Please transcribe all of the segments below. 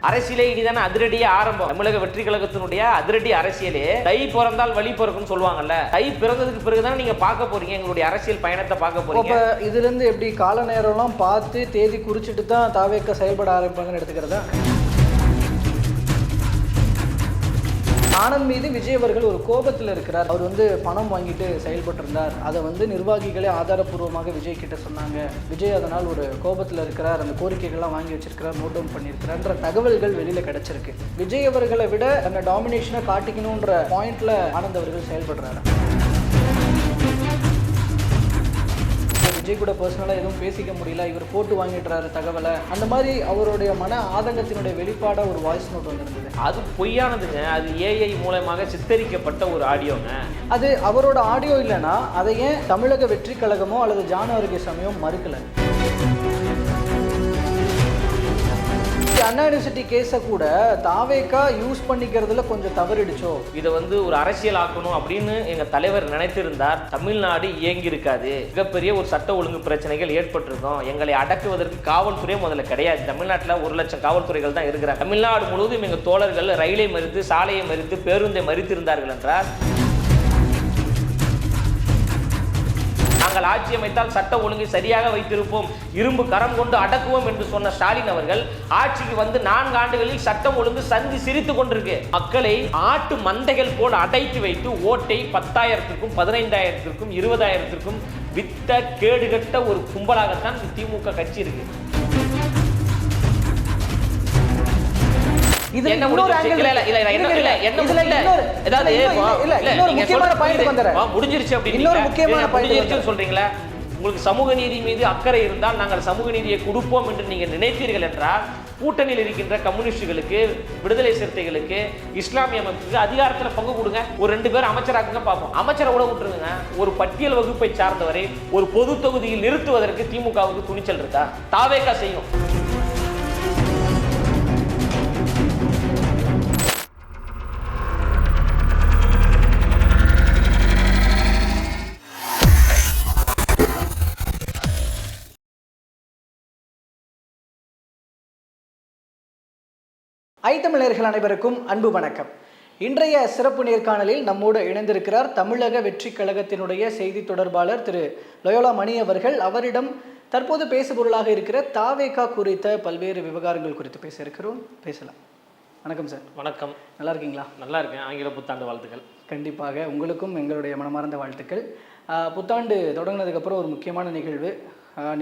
அரசியலே இனிதான அதிரடியே ஆரம்பம். தமிழக வெற்றி கழகத்தினுடைய அதிரடி அரசியலே தை பிறந்தால் வழி பிறக்கும்னு சொல்லுவாங்கல்ல. தை பிறந்ததுக்கு பிறகுதான் நீங்க பார்க்க போறீங்க எங்களுடைய அரசியல் பயணத்தை பார்க்க போறீங்க. இதுல இருந்து எப்படி கால நேரம்லாம் பார்த்து தேதி குறிச்சிட்டு தான் தாவேக்க செயல்பட ஆரம்பிப்பாங்கன்னு எடுத்துக்கிறதா? ஆனந்த் மீது விஜய் அவர்கள் ஒரு கோபத்தில் இருக்கிறார். அவர் பணம் வாங்கிட்டு செயல்பட்டிருந்தார். அதை நிர்வாகிகளே ஆதாரப்பூர்வமாக விஜய் கிட்ட சொன்னாங்க. விஜய் அதனால் ஒரு கோபத்தில் இருக்கிறார், அந்த கோரிக்கைகள்லாம் வாங்கி வச்சிருக்கிறார், நோட் டவுன் பண்ணியிருக்கிறார்ன்ற தகவல்கள் வெளியில் கிடைச்சிருக்கு. விஜய் அவர்களை விட அந்த டாமினேஷனை காட்டிக்கணுன்ற பாயிண்ட்ல ஆனந்த் அவர்கள் செயல்படுறாரு. விஜய் கூட பர்சனலாக எதுவும் பேசிக்க முடியல, இவர் போட்டு வாங்கிடுறாரு தகவலை, அந்த மாதிரி அவருடைய மன ஆதங்கத்தினுடைய வெளிப்பாடாக ஒரு வாய்ஸ் நோட் வந்திருந்தது. அது பொய்யானதுங்க. அது ஏஐ மூலமாக சித்தரிக்கப்பட்ட ஒரு ஆடியோங்க. அது அவரோட ஆடியோ இல்லைன்னா அதை ஏன் தமிழக வெற்றி கழகமோ அல்லது ஜான் ஆரோக்கியசாமியோ மறுக்கலை? அண்ணா யூனிவர்சிட்டி கேஸை கூட தாவேக்கா யூஸ் பண்ணிக்கிறதுல கொஞ்சம் தவறிடுச்சோ. இதை ஒரு அரசியல் ஆக்கணும் அப்படின்னு எங்க தலைவர் நினைத்திருந்தார், தமிழ்நாடு இயங்கி இருக்காது. மிகப்பெரிய ஒரு சட்ட ஒழுங்கு பிரச்சனைகள் ஏற்பட்டிருக்கும். எங்களை அடக்குவதற்கு காவல்துறை முதல்ல கிடையாது. தமிழ்நாட்டில் 1 லட்சம் காவல்துறைகள் தான் இருக்கிறாங்க. தமிழ்நாடு முழுவதும் எங்க தோழர்கள் ரயிலை மறித்து, சாலையை மறித்து, பேருந்தை மறித்திருந்தார்கள் என்றால் நாங்கள் ஆட்சி அமைத்தால் சட்ட ஒழுங்கை சரியாக வைத்திருப்போம், இரும்பு கரம் கொண்டு அடக்குவோம் என்று சொன்ன ஸ்டாலின் அவர்கள் ஆட்சிக்கு 4 ஆண்டுகளில் சட்டம் ஒழுங்கு சந்தி சிரித்துக் கொண்டிருக்கு. மக்களை ஆட்டு மந்தைகள் போல் அடைத்து வைத்து ஓட்டை 10,000க்கும் 15,000க்கும் 20,000க்கும் வித்த கேடுகட்ட ஒரு கும்பலாகத்தான் திமுக கட்சி இருக்கு. உங்களுக்கு சமூக நீதி மீது அக்கறை இருந்தால் நாங்கள் சமூக நீதியை கொடுப்போம் என்று நீங்க நினைத்தீர்கள் என்றால் கூட்டணியில் இருக்கின்ற கம்யூனிஸ்டுகளுக்கு, விடுதலை சிறுத்தைகளுக்கு, இஸ்லாமிய அமைப்புக்கு அதிகாரத்தில் பங்கு கொடுங்க. ஒரு 2 பேர் அமைச்சராக்குங்க பார்ப்போம். அமைச்சரை கூட விட்டுருங்க. ஒரு பட்டியல் வகுப்பை சார்ந்தவரை ஒரு பொது தொகுதியில் நிறுத்துவதற்கு திமுகவுக்கு துணிச்சல் இருக்கா? தாவேக்கா செய்யும். தமிழர்கள் அனைவருக்கும் அன்பு வணக்கம். இன்றைய சிறப்பு நேர்காணலில் நம்மோடு இணைந்திருக்கிறார் தமிழக வெற்றி கழகத்தினுடைய செய்தி தொடர்பாளர் திரு லயோலா மணி அவர்கள். அவரிடம் தற்போது பேசுபொருளாக இருக்கிற தாவேக்கா குறித்த பல்வேறு விவகாரங்கள் குறித்து பேச இருக்கிறோம். பேசலாம். வணக்கம் சார். வணக்கம். நல்லா இருக்கீங்களா? நல்லா இருக்கேன். ஆங்கில புத்தாண்டு வாழ்த்துக்கள். கண்டிப்பாக உங்களுக்கும் எங்களுடைய மனமார்ந்த வாழ்த்துக்கள். புத்தாண்டு தொடங்கினதுக்கப்புறம் ஒரு முக்கியமான நிகழ்வு,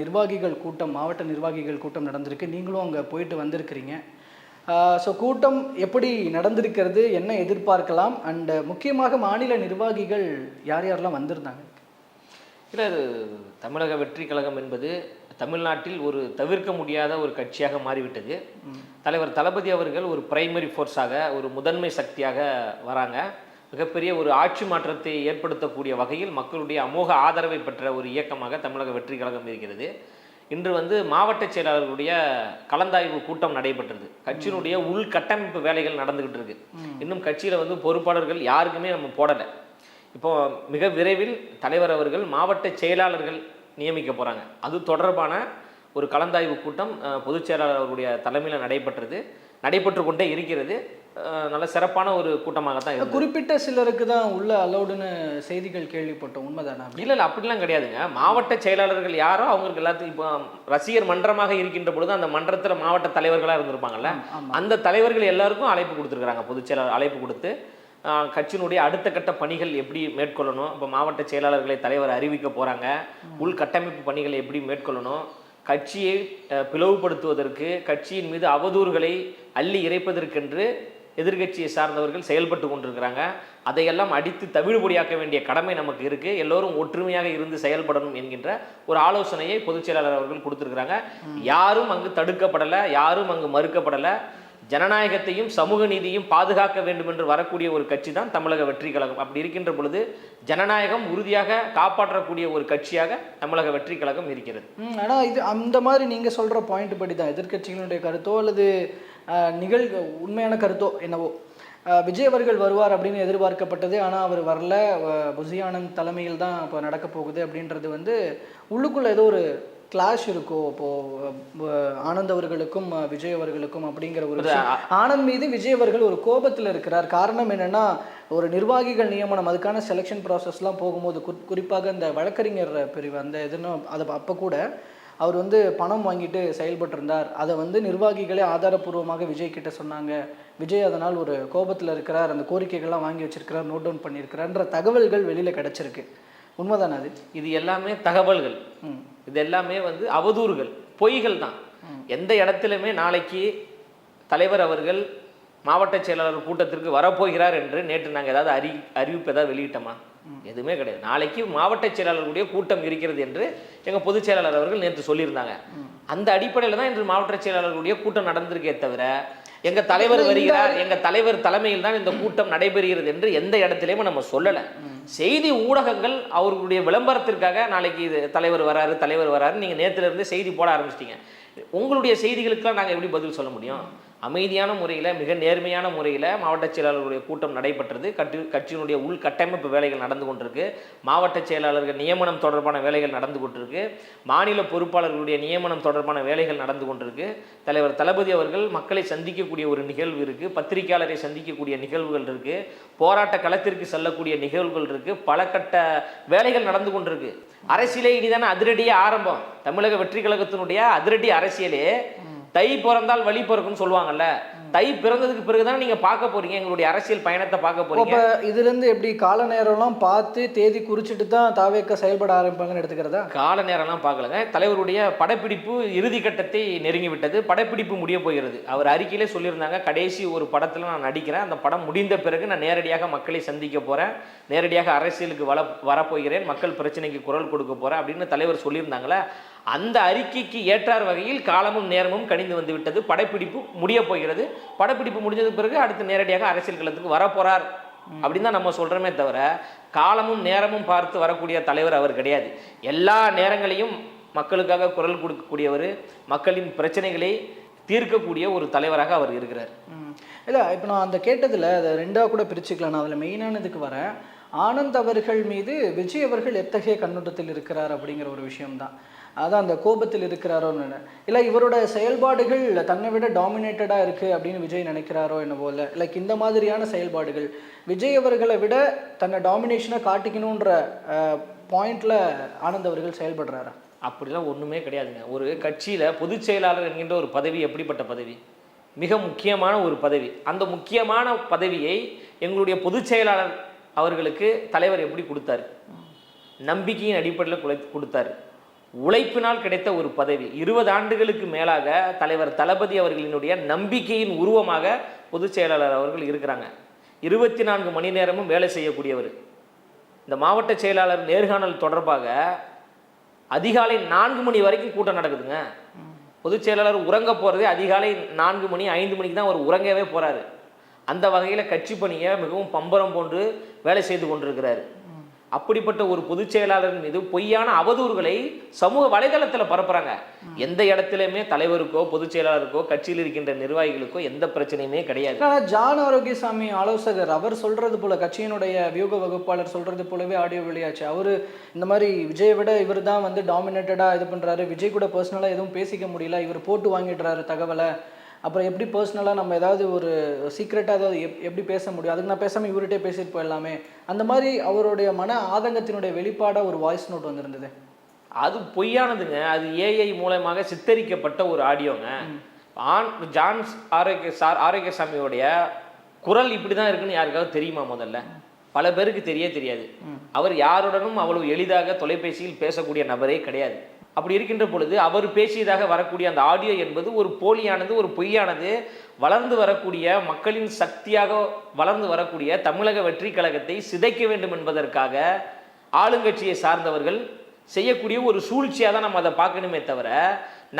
நிர்வாகிகள் கூட்டம், மாவட்ட நிர்வாகிகள் கூட்டம் நடந்திருக்கு. நீங்களும் அங்கே போயிட்டு வந்திருக்கிறீங்க. ஸோ கூட்டம் எப்படி நடந்திருக்கிறது, என்ன எதிர்பார்க்கலாம், அண்ட் முக்கியமாக மாநில நிர்வாகிகள் யார் யாரெல்லாம் வந்திருந்தாங்க? இல்லை, இது தமிழக வெற்றி கழகம் என்பது தமிழ்நாட்டில் ஒரு தவிர்க்க முடியாத ஒரு கட்சியாக மாறிவிட்டது. தலைவர் தளபதி அவர்கள் ஒரு பிரைமரி ஃபோர்ஸாக, ஒரு முதன்மை சக்தியாக வராங்க. மிகப்பெரிய ஒரு ஆட்சி மாற்றத்தை ஏற்படுத்தக்கூடிய வகையில் மக்களுடைய அமோக ஆதரவை பெற்ற ஒரு இயக்கமாக தமிழக வெற்றி கழகம் இருக்கிறது. இன்று மாவட்ட செயலாளர்களுடைய கலந்தாய்வு கூட்டம் நடைபெற்றது. கட்சியினுடைய உள்கட்டமைப்பு வேலைகள் நடந்துகிட்டு இருக்கு. இன்னும் கட்சியில் பொறுப்பாளர்கள் யாருக்குமே நம்ம போடலை. இப்போ மிக விரைவில் தலைவர் அவர்கள் மாவட்ட செயலாளர்கள் நியமிக்க போகிறாங்க. அது தொடர்பான ஒரு கலந்தாய்வு கூட்டம் பொதுச் செயலாளர் அவர்களுடைய தலைமையில் நடைபெற்று கொண்டே இருக்கிறது. நல்ல சிறப்பான ஒரு கூட்டமாகத்தான் இருக்குது. குறிப்பிட்ட சிலருக்கு தான் உள்ள அலௌடுன்னு செய்திகள் கேள்விப்பட்டோம். உண்மைதானா? இல்லை, அப்படிலாம் கிடையாதுங்க. மாவட்ட செயலாளர்கள் யாரோ அவங்களுக்கு எல்லாத்துக்கும் இப்போ ரசிகர் மன்றமாக இருக்கின்ற பொழுது அந்த மன்றத்தில் மாவட்ட தலைவர்களாக இருந்திருப்பாங்கல்ல, அந்த தலைவர்கள் எல்லாருக்கும் அழைப்பு கொடுத்துருக்குறாங்க. பொதுச் செயலாளர் அழைப்பு கொடுத்து கட்சியினுடைய அடுத்த கட்ட பணிகள் எப்படி மேற்கொள்ளணும், இப்போ மாவட்ட செயலாளர்களை தலைவர் அறிவிக்க போகிறாங்க, உள்கட்டமைப்பு பணிகளை எப்படி மேற்கொள்ளணும், கட்சியை பிளவுபடுத்துவதற்கு, கட்சியின் மீது அவதூறுகளை அள்ளி இறைப்பதற்கென்று எதிர்கட்சியை சார்ந்தவர்கள் செயல்பட்டு கொண்டிருக்கிறாங்க. அதையெல்லாம் அடித்து தவிடுபொடியாக்க வேண்டிய கடமை நமக்கு இருக்குது. எல்லோரும் ஒற்றுமையாக இருந்து செயல்படணும் என்கின்ற ஒரு ஆலோசனையை பொதுச் செயலாளர் அவர்கள் கொடுத்துருக்குறாங்க. யாரும் அங்கு தடுக்கப்படலை, யாரும் அங்கு மறுக்கப்படலை. ஜனநாயகத்தையும் சமூக நீதியும் பாதுகாக்க வேண்டும் என்று வரக்கூடிய ஒரு கட்சி தான் தமிழக வெற்றி கழகம். அப்படி இருக்கின்ற பொழுது ஜனநாயகம் உறுதியாக காப்பாற்றக்கூடிய ஒரு கட்சியாக தமிழக வெற்றி கழகம் இருக்கிறது. ஆனால் இது அந்த மாதிரி நீங்கள் சொல்கிற பாயிண்ட் படி தான் எதிர்கட்சிகளுடைய கருத்தோ அல்லது உண்மையான கருத்தோ என்னவோ, விஜய் அவர்கள் வருவார் அப்படின்னு எதிர்பார்க்கப்பட்டது. ஆனால் அவர் வரல, புசி ஆனந்த் தலைமையில் தான் இப்போ நடக்க போகுது அப்படின்றது உள்ளுக்குள்ளே ஏதோ ஒரு கிளாஷ் இருக்கோ இப்போ ஆனந்த் அவர்களுக்கும் விஜய் அவர்களுக்கும் அப்படிங்கிற ஒரு ஆனந்த் மீது விஜய் அவர்கள் ஒரு கோபத்தில் இருக்கிறார். காரணம் என்னன்னா, ஒரு நிர்வாகிகள் நியமனம் அதுக்கான செலெக்ஷன் ப்ராசஸ்லாம் போகும்போது குறிப்பாக இந்த வழக்கறிஞர் பிரிவு அந்த இதுன்னு அதை அப்போ கூட அவர் வந்து பணம் வாங்கிட்டு செயல்பட்டிருந்தார். அதை வந்து நிர்வாகிகளே ஆதாரப்பூர்வமாக விஜய் கிட்ட சொன்னாங்க. விஜய் அதனால் ஒரு கோபத்தில் இருக்கிறார், அந்த கோரிக்கைகள்லாம் வாங்கி வச்சிருக்கிறார், நோட் டவுன் பண்ணியிருக்கிறார்ன்ற தகவல்கள் வெளியில் கிடச்சிருக்கு. உண்மைதானே அது? இது எல்லாமே தகவல்கள், இது எல்லாமே வந்து அவதூறுகள், பொய்கள் தான். எந்த இடத்துலையுமே நாளைக்கு தலைவர் அவர்கள் மாவட்ட செயலாளர் கூட்டத்திற்கு வரப்போகிறார் என்று நேற்று நாங்கள் ஏதாவது அறிவிப்பு ஏதாவது வெளியிட்டோமா? எதுவுமே கிடையாது. நாளைக்கு மாவட்ட செயலாளர்களுடைய கூட்டம் இருக்கிறது என்று எங்கள் பொதுச் செயலாளர் அவர்கள் நேற்று சொல்லியிருந்தாங்க. அந்த அடிப்படையில் தான் இன்று மாவட்ட செயலாளர்களுடைய கூட்டம் நடந்திருக்கே தவிர எங்கள் தலைவர் வருகிறார், எங்கள் தலைவர் தலைமையில் தான் இந்த கூட்டம் நடைபெறுகிறது என்று எந்த இடத்துலையுமே நம்ம சொல்லலை. செய்தி ஊடகங்கள் அவர்களுடைய விளம்பரத்திற்காக நாளைக்கு இது தலைவர் வராரு நீங்கள் நேற்றுல இருந்து செய்தி போட ஆரம்பிச்சிட்டீங்க. உங்களுடைய செய்திகளுக்கெல்லாம் நாங்கள் எப்படி பதில் சொல்ல முடியும்? அமைதியான முறையில், மிக நேர்மையான முறையில் மாவட்ட செயலாளர்களுடைய கூட்டம் நடைபெற்றது. கட்சியினுடைய உள்கட்டமைப்பு வேலைகள் நடந்து கொண்டிருக்கு. மாவட்ட செயலாளர்கள் நியமனம் தொடர்பான வேலைகள் நடந்து கொண்டிருக்கு. மாநில பொறுப்பாளர்களுடைய நியமனம் தொடர்பான வேலைகள் நடந்து கொண்டிருக்கு. தலைவர் தளபதி அவர்கள் மக்களை சந்திக்கக்கூடிய ஒரு நிகழ்வு இருக்குது. பத்திரிகையாளரை சந்திக்கக்கூடிய நிகழ்வுகள் இருக்குது. போராட்ட களத்திற்கு செல்லக்கூடிய நிகழ்வுகள் இருக்குது. பல கட்ட வேலைகள் நடந்து கொண்டிருக்கு. அரசியலே இனிதான அதிரடியே ஆரம்பம். தமிழக வெற்றி கழகத்தினுடைய அதிரடி அரசியலே தை பிறந்தால் வழி பிறக்குன்னு சொல்லுவாங்கல்ல. தை பிறந்ததுக்கு பிறகுதான் நீங்க பார்க்க போறீங்க எங்களுடைய அரசியல் பயணத்தை பார்க்க போறீங்க. இதுல இருந்து எப்படி கால நேரம்லாம் பார்த்து தேதி குறிச்சிட்டு தான் தாவேக்க செயல்பட ஆரம்பிப்பாங்கன்னு எடுத்துக்கிறதா? கால நேரம்லாம் பார்க்கலங்க. தலைவருடைய படப்பிடிப்பு இறுதி கட்டத்தை நெருங்கி விட்டது. படப்பிடிப்பு முடிய போகிறது. அவர் அறிக்கையிலே சொல்லியிருந்தாங்க, கடைசி ஒரு படத்துல நான் நடிக்கிறேன், அந்த படம் முடிந்த பிறகு நான் நேரடியாக மக்களை சந்திக்க போறேன், நேரடியாக அரசியலுக்கு வரப்போகிறேன், மக்கள் பிரச்சனைக்கு குரல் கொடுக்க போறேன் அப்படின்னு தலைவர் சொல்லியிருந்தாங்களே. அந்த அறிக்கைக்கு ஏற்றார் வகையில் காலமும் நேரமும் கணிந்து வந்து விட்டது. படப்பிடிப்பு முடிய போகிறது. படப்பிடிப்பு முடிஞ்சதுக்கு பிறகு அடுத்து நேரடியாக அரசியல் களத்துக்கு வரப்போறார் அப்படின்னு தான் நம்ம சொல்றோமே தவிர, காலமும் நேரமும் பார்த்து வரக்கூடிய தலைவர் அவர் கிடையாது. எல்லா நேரங்களையும் மக்களுக்காக குரல் கொடுக்கக்கூடியவர், மக்களின் பிரச்சனைகளை தீர்க்கக்கூடிய ஒரு தலைவராக அவர் இருக்கிறார். இல்லை, இப்போ நான் அந்த கேட்டதில் அதை ரெண்டாக கூட பிரிச்சுக்கலாம். நான் அதில் மெயினானதுக்கு வரேன். ஆனந்த் அவர்கள் மீது விஜய் அவர்கள் எத்தகைய கண்ணோட்டத்தில் இருக்கிறார் அப்படிங்கிற ஒரு விஷயம்தான். அதான் அந்த கோபத்தில் இருக்கிறாரோன்னு இல்லை, இவரோட செயல்பாடுகள் தன்னை விட டாமினேட்டடாக இருக்குது அப்படின்னு விஜய் நினைக்கிறாரோ என்னவோ. இல்லை லைக் இந்த மாதிரியான செயல்பாடுகள் விஜய் அவர்களை விட தன்னை டாமினேஷனாக காட்டிக்கணுன்ற பாயிண்டில் ஆனந்த் அவர்கள் செயல்படுறாரா? அப்படிலாம் ஒன்றுமே கிடையாதுங்க. ஒரு கட்சியில் பொதுச் செயலாளர் என்கின்ற ஒரு பதவி எப்படிப்பட்ட பதவி? மிக முக்கியமான ஒரு பதவி. அந்த முக்கியமான பதவியை எங்களுடைய பொதுச் செயலாளர் அவர்களுக்கு தலைவர் எப்படி கொடுத்தாரு? நம்பிக்கையின் அடிப்படையில் கொடுத்தாரு. உழைப்பினால் கிடைத்த ஒரு பதவி. 20 ஆண்டுகளுக்கு மேலாக தலைவர் தளபதி அவர்களினுடைய நம்பிக்கையின் உருவமாக பொதுச் செயலாளர் அவர்கள் இருக்கிறாங்க. 24 மணி நேரமும் வேலை செய்யக்கூடியவர். இந்த மாவட்ட செயலாளர் நேர்காணல் தொடர்பாக அதிகாலை 4 மணி வரைக்கும் கூட்டம் நடக்குதுங்க. பொதுச் செயலாளர் உறங்க போகிறதே அதிகாலை 4 மணி 5 மணிக்கு தான் அவர் உறங்கவே போகிறாரு. அந்த வகையில் கட்சி பணியை மிகவும் பம்பரம் போன்று வேலை செய்து கொண்டிருக்கிறாரு. அப்படிப்பட்ட ஒரு பொதுச் செயலாளர் மீது பொய்யான அவதூறுகளை சமூக வலைதளத்தில் பரப்புறாங்க. எந்த இடத்துலையுமே தலைவருக்கோ பொதுச் செயலாளருக்கோ கட்சியில் இருக்கின்ற நிர்வாகிகளுக்கோ எந்த பிரச்சனையுமே கிடையாது. ஜான் ஆரோக்கியசாமி ஆலோசகர் அவர் சொல்றது போல, கட்சியினுடைய வியூக வகுப்பாளர் சொல்றது போலவே ஆடியோ வெளியாச்சு. அவரு இந்த மாதிரி விஜயை விட இவர் தான் வந்து டாமினேட்டடா இது பண்றாரு, விஜய் கூட பர்சனலா எதுவும் பேசிக்க முடியல, இவர் போட்டு வாங்கிடுறாரு தகவலை, அப்புறம் எப்படி பர்சனலாக நம்ம ஏதாவது ஒரு சீக்ரெட்டாக ஏதாவது எப்படி பேச முடியும், அதுக்கு நான் பேசாமல் இவர்கிட்டே பேசிட்டு போயிடலாமே, அந்த மாதிரி அவருடைய மன ஆதங்கத்தினுடைய வெளிப்பாடாக ஒரு வாய்ஸ் நோட் வந்திருந்தது. அது பொய்யானதுங்க. அது ஏஐ மூலமாக சித்தரிக்கப்பட்ட ஒரு ஆடியோங்க. ஜான் ஆரோக்கியசாமியோடைய குரல் இப்படி தான் இருக்குன்னு யாருக்காவது தெரியுமா? முதல்ல பல பேருக்கு தெரியாது. அவர் யாருடனும் அவ்வளவு எளிதாக தொலைபேசியில் பேசக்கூடிய நபரே கிடையாது. அப்படி இருக்கின்ற பொழுது அவர் பேசியதாக வரக்கூடிய அந்த ஆடியோ என்பது ஒரு போலியானது, ஒரு பொய்யானது. வளர்ந்து வரக்கூடிய மக்களின் சக்தியாக வளர்ந்து வரக்கூடிய தமிழக வெற்றி கழகத்தை சிதைக்க வேண்டும் என்பதற்காக ஆளுங்கட்சியை சார்ந்தவர்கள் செய்யக்கூடிய ஒரு சூழ்ச்சியாக தான் நம்ம அதை பார்க்கணுமே தவிர,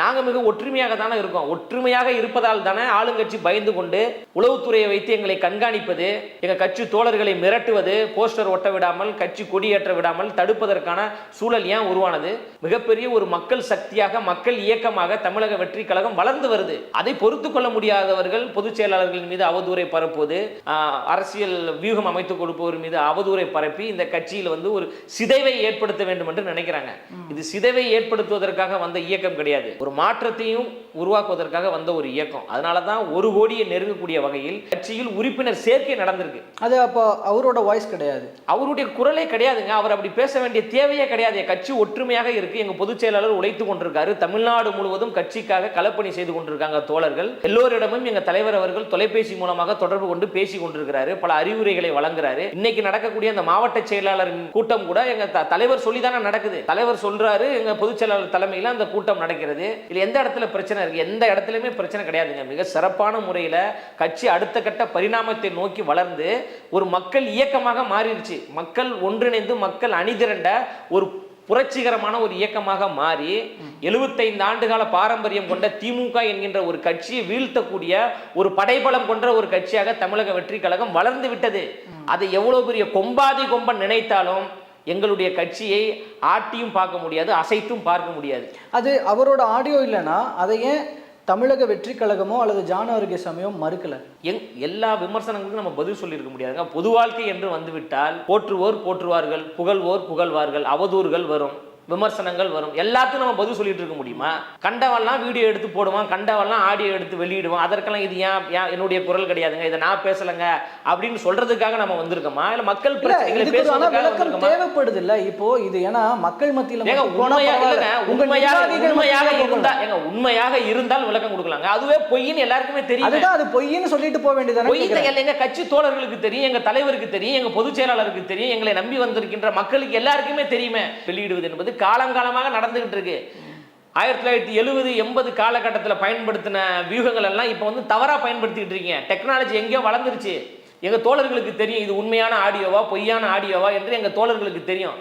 நாங்கள் மிக ஒற்றுமையாக தானே இருக்கோம். ஒற்றுமையாக இருப்பதால் தானே ஆளுங்கட்சி பயந்து கொண்டு உளவுத்துறையை வைத்து எங்களை கண்காணிப்பது, எங்கள் கட்சி தோழர்களை மிரட்டுவது, போஸ்டர் ஒட்ட விடாமல், கட்சி கொடியேற்ற விடாமல் தடுப்பதற்கான சூழல் ஏன் உருவானது? மிகப்பெரிய ஒரு மக்கள் சக்தியாக, மக்கள் இயக்கமாக தமிழக வெற்றி கழகம் வளர்ந்து வருது. அதை பொறுத்து கொள்ள முடியாதவர்கள் பொதுச் செயலாளர்களின் மீது அவதூறை பரப்புவது, அரசியல் வியூகம் அமைத்துக் கொடுப்பவர் மீது அவதூறை பரப்பி இந்த கட்சியில் ஒரு சிதைவை ஏற்படுத்த வேண்டும் என்று நினைக்கிறாங்க. இது சிதைவை ஏற்படுத்துவதற்காக வந்த இயக்கம் கிடையாது, ஒரு மாற்றத்தையும் உருவாக்குவதற்காக வந்த ஒரு இயக்கம். அதனால தான் 1 கோடியை நெருங்கக்கூடிய வகையில் கட்சியில் உறுப்பினர் சேர்க்கை நடந்திருக்கு. அது அப்போ அவரோட வாய்ஸ் கிடையாது, அவருடைய குரலே கிடையாதுங்க. அவர் அப்படி பேச வேண்டிய தேவையே கிடையாது. கட்சி ஒற்றுமையாக இருக்கு. எங்க பொதுச் செயலாளர் உழைத்து கொண்டிருக்காரு. தமிழ்நாடு முழுவதும் கட்சிக்காக களப்பணி செய்து கொண்டிருக்காங்க தோழர்கள். எல்லோரிடமும் எங்க தலைவர் அவர்கள் தொலைபேசி மூலமாக தொடர்பு கொண்டு பேசி கொண்டிருக்கிறாரு, பல அறிவுரைகளை வழங்குறாரு. இன்னைக்கு நடக்கக்கூடிய அந்த மாவட்ட செயலாளர் கூட்டம் கூட எங்க தலைவர் சொல்லி தானே நடக்குது. தலைவர் சொல்றாரு, எங்க பொதுச் செயலாளர் தலைமையில் அந்த கூட்டம் நடக்கிறது. இதுல எந்த இடத்துல பிரச்சனை இருக்கு? எந்த இடத்துலயுமே பிரச்சனை கிடையாதுங்க. மிக சிறப்பான முறையில் கட்சி அடுத்த கட்ட பரிணாமத்தை நோக்கி வளர்ந்து ஒரு மக்கள் இயக்கமாக மாறிடுச்சு. மக்கள் ஒன்றிணைந்து மக்கள் அணிதிரண்ட ஒரு புரட்சிகரமான ஒரு இயக்கமாக மாறி 75 ஆண்டுகால பாரம்பரியம் கொண்ட திமுக என்கின்ற ஒரு கட்சியை வீழ்த்தக்கூடிய ஒரு படைபலம் கொண்ட ஒரு கட்சியாக தமிழக வெற்றி கழகம் வளர்ந்து விட்டது. அதை எவ்வளவு பெரிய கொம்பாதி கொம்பன் நினைத்தாலும் எங்களுடைய கட்சியை ஆட்டியும் பார்க்க முடியாது, அசைத்தும் பார்க்க முடியாது. அது அவரோட ஆடியோ இல்லைன்னா அதை ஏன் தமிழக வெற்றி கழகமோ அல்லது ஜான் ஆரோக்கியசாமியோ மறுக்கல? எல்லா விமர்சனங்களுக்கும் நம்ம பதில் சொல்லியிருக்க முடியாதுங்க. பொது வாழ்க்கை என்று வந்துவிட்டால் போற்றுவோர் போற்றுவார்கள், புகழ்வோர் புகழ்வார்கள், அவதூறுகள் வரும், விமர்சனங்கள் வரும். எல்லாத்துக்கும் நம்ம பதில் சொல்லிட்டு இருக்க முடியுமா? கண்டவெல்லாம் வீடியோ எடுத்து போடுவான், கண்டவெல்லாம் ஆடியோ எடுத்து வெளியிடுவான். அதற்கெல்லாம் இது ஏன் என்னுடைய குரல் கிடையாதுங்க, இதை நான் பேசலங்க அப்படின்னு சொல்றதுக்காக நம்ம வந்திருக்கோமா? இல்ல மக்கள் பிரச்சனைகளை பேசுறதுக்காக தேவைப்படுது இல்ல? இப்போ இது ஏன்னா மக்கள் மத்தியில உண்மையாக இருந்தால் விளக்கம் கொடுக்கலாங்க. அதுவே பொய்ன்னு எல்லாருக்குமே தெரியும். அது பொய்ன்னு சொல்லிட்டு போக வேண்டியது. எங்க கட்சி தோழர்களுக்கு தெரியும், எங்க தலைவருக்கு தெரியும், எங்க பொதுச் செயலாளருக்கு தெரியும், எங்களை நம்பி வந்திருக்கின்ற மக்களுக்கு எல்லாருக்குமே தெரியுமே. வெளியிடுவது என்பது காலங்காலமாக நடந்துகிட்டு இருக்கு. 1970, 80 காலகட்டத்தில் பயன்படுத்தின வியூகங்கள் எல்லாம் இப்போ தவறா பயன்படுத்திக்கிட்டு இருக்கீங்க. டெக்னாலஜி எங்கேயோ வளர்ந்துருச்சு. எங்க தோழர்களுக்கு தெரியும் இது உண்மையான ஆடியோவா பொய்யான ஆடியோவா என்று எங்க தோழர்களுக்கு தெரியும்.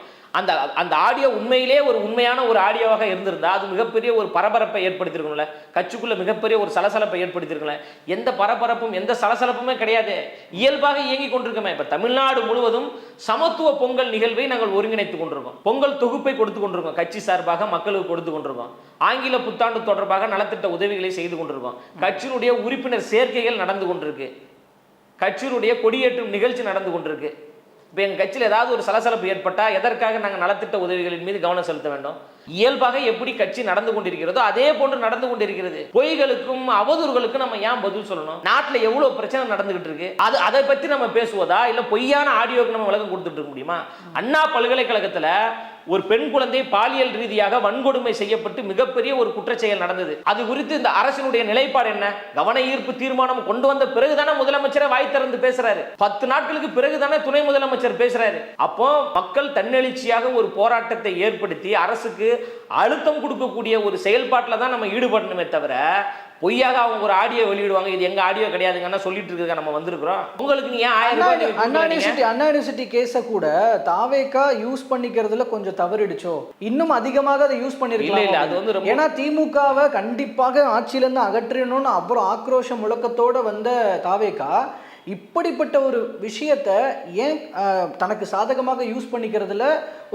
அந்த ஆடியோ உண்மையிலே ஒரு உண்மையான ஒரு ஆடியோவாக இருந்திருந்தா அது மிகப்பெரிய ஒரு பரபரப்பை ஏற்படுத்தியிருக்கணும்ல, கட்சிக்குள்ள மிகப்பெரிய ஒரு சலசலப்பை ஏற்படுத்தியிருக்கல. எந்த பரபரப்பும் எந்த சலசலப்புமே கிடையாது, இயல்பாக இயங்கி கொண்டிருக்கோமே. இப்ப தமிழ்நாடு முழுவதும் சமத்துவ பொங்கல் நிகழ்வை நாங்கள் ஒருங்கிணைத்துக் கொண்டிருக்கோம். பொங்கல் தொகுப்பை கொடுத்து கொண்டிருக்கோம், கட்சி சார்பாக மக்களுக்கு கொடுத்து கொண்டிருக்கோம். ஆங்கில புத்தாண்டு தொடர்பாக நலத்திட்ட உதவிகளை செய்து கொண்டிருக்கோம். கட்சியினுடைய உறுப்பினர் சேர்க்கைகள் நடந்து கொண்டிருக்கு, கட்சியினுடைய கொடியேற்றும் நிகழ்ச்சி நடந்து கொண்டிருக்கு. இப்போ எங்கள் கட்சியில் ஏதாவது ஒரு சலசலப்பு ஏற்பட்டால் எதற்காக நாங்கள் நலத்திட்ட உதவிகளின் மீது கவனம் செலுத்த வேண்டும்? இயல்பாக எப்படி கட்சி நடந்து கொண்டிருக்கிறதோ அதே போன்று நடந்து கொண்டிருக்கிறது. பொய்களுக்கும் அவதூறுகளுக்கும் நம்ம ஏன் பதில் சொல்லணும்? நாட்டில் எவ்வளவு பிரச்சனை நடந்துகிட்டு இருக்கு, அதை பற்றி நம்ம பேசுவதா இல்லை பொய்யான ஆடியோக்கு நம்ம விளக்கம் கொடுத்துட்டு இருக்க முடியுமா? அண்ணா பல்கலைக்கழகத்தில் ஒரு பெண் குழந்தை பாலியல் ரீதியாக வன்கொடுமை செய்யப்பட்டு மிகப்பெரிய ஒரு குற்றச்செயல் நடந்தது. அது குறித்து இந்த அரசினுடைய நிலைப்பாடு என்ன? கவன ஈர்ப்பு தீர்மானம் கொண்டு வந்த பிறகுதானே முதலமைச்சரை வாய் திறந்து பேசுறாரு. 10 நாட்களுக்கு பிறகுதானே துணை முதலமைச்சர் பேசுறாரு. அப்போ மக்கள் தன்னெழுச்சியாக ஒரு போராட்டத்தை ஏற்படுத்தி அரசுக்கு அழுத்தம் கொடுக்கக்கூடிய ஒரு செயல்பாட்டில் தான் நம்ம ஈடுபடணுமே தவிர பொய்யாக அவங்க ஒரு ஆடியோ வெளியிடுவாங்க, இது எங்க ஆடியோ கிடையாதுங்கன்னா சொல்லிட்டு இருக்க நம்ம வந்திருக்கிறோம். உங்களுக்கு நீ அண்ணா யூனிவர்சிட்டி கேஸ கூட தாவேகா யூஸ் பண்ணிக்கிறதுல கொஞ்சம் தவறிடுச்சோ, இன்னும் அதிகமாக அதை யூஸ் பண்ணிருக்கலாம். இல்ல அது ஏன்னா திமுகவை கண்டிப்பாக ஆட்சியில இருந்து அகற்றணும்னு அப்புறம் ஆக்ரோஷ முழக்கத்தோட வந்த தாவேகா இப்படிப்பட்ட ஒரு விஷயத்தை ஏன் தனக்கு சாதகமாக யூஸ் பண்ணிக்கிறதுல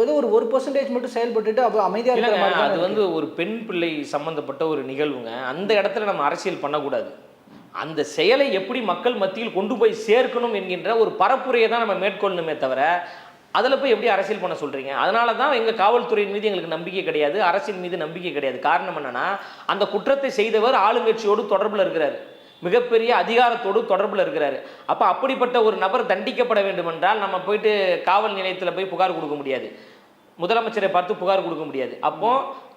ஒரு 1% மட்டும் செயல்பட்டுட்டு அப்போ அமைதியாக இருக்கிற மாதிரி. அது ஒரு பெண் பிள்ளை சம்பந்தப்பட்ட ஒரு நிகழ்வுங்க. அந்த இடத்துல நம்ம அரசியல் பண்ணக்கூடாது. அந்த செயலை எப்படி மக்கள் மத்தியில் கொண்டு போய் சேர்க்கணும் என்கின்ற ஒரு பரப்புரையை தான் நம்ம மேற்கொள்ளணுமே தவிர அதில் போய் எப்படி அரசியல் பண்ண சொல்கிறீங்க? அதனால தான் எங்கள் காவல்துறையின் மீது எங்களுக்கு நம்பிக்கை கிடையாது, அரசின் மீது நம்பிக்கை கிடையாது. காரணம் என்னன்னா அந்த குற்றத்தை செய்தவர் ஆளுங்கட்சியோடு தொடர்பில் இருக்கிறார், மிகப்பெரிய அதிகாரத்தோடு தொடர்பில் இருக்கிறாரு. அப்போ அப்படிப்பட்ட ஒரு நபர் தண்டிக்கப்பட வேண்டும் என்றால் நம்ம போயிட்டு காவல் நிலையத்தில் போய் புகார் கொடுக்க முடியாது, முதலமைச்சரை பார்த்து புகார் கொடுக்க முடியாது. அப்போ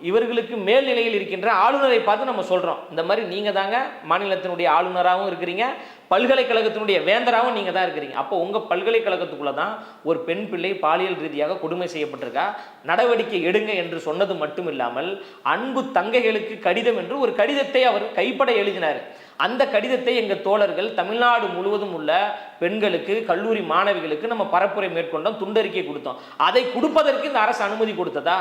இவர்களுக்கு மேல்நிலையில் இருக்கின்ற ஆளுநரை பார்த்து நம்ம சொல்கிறோம், இந்த மாதிரி நீங்கள் தாங்க மாநிலத்தினுடைய ஆளுநராகவும் இருக்கிறீங்க, பல்கலைக்கழகத்தினுடைய வேந்தராகவும் நீங்கள் தான் இருக்கிறீங்க. அப்போ உங்கள் பல்கலைக்கழகத்துக்குள்ளே தான் ஒரு பெண் பிள்ளை பாலியல் ரீதியாக கொடுமை செய்யப்பட்டிருக்கா, நடவடிக்கை எடுங்க என்று சொன்னது மட்டும் இல்லாமல் அன்பு தங்கைகளுக்கு கடிதம் என்று ஒரு கடிதத்தை அவர் கைப்பட எழுதினார். அந்த கடிதத்தை எங்கள் தோழர்கள் தமிழ்நாடு முழுவதும் உள்ள பெண்களுக்கு, கல்லூரி மாணவிகளுக்கு நம்ம பரப்புரை மேற்கொண்டோம், துண்டறிக்கை கொடுத்தோம். அதை கொடுப்பதற்கு இந்த அரசு அனுமதி கொடுத்ததா?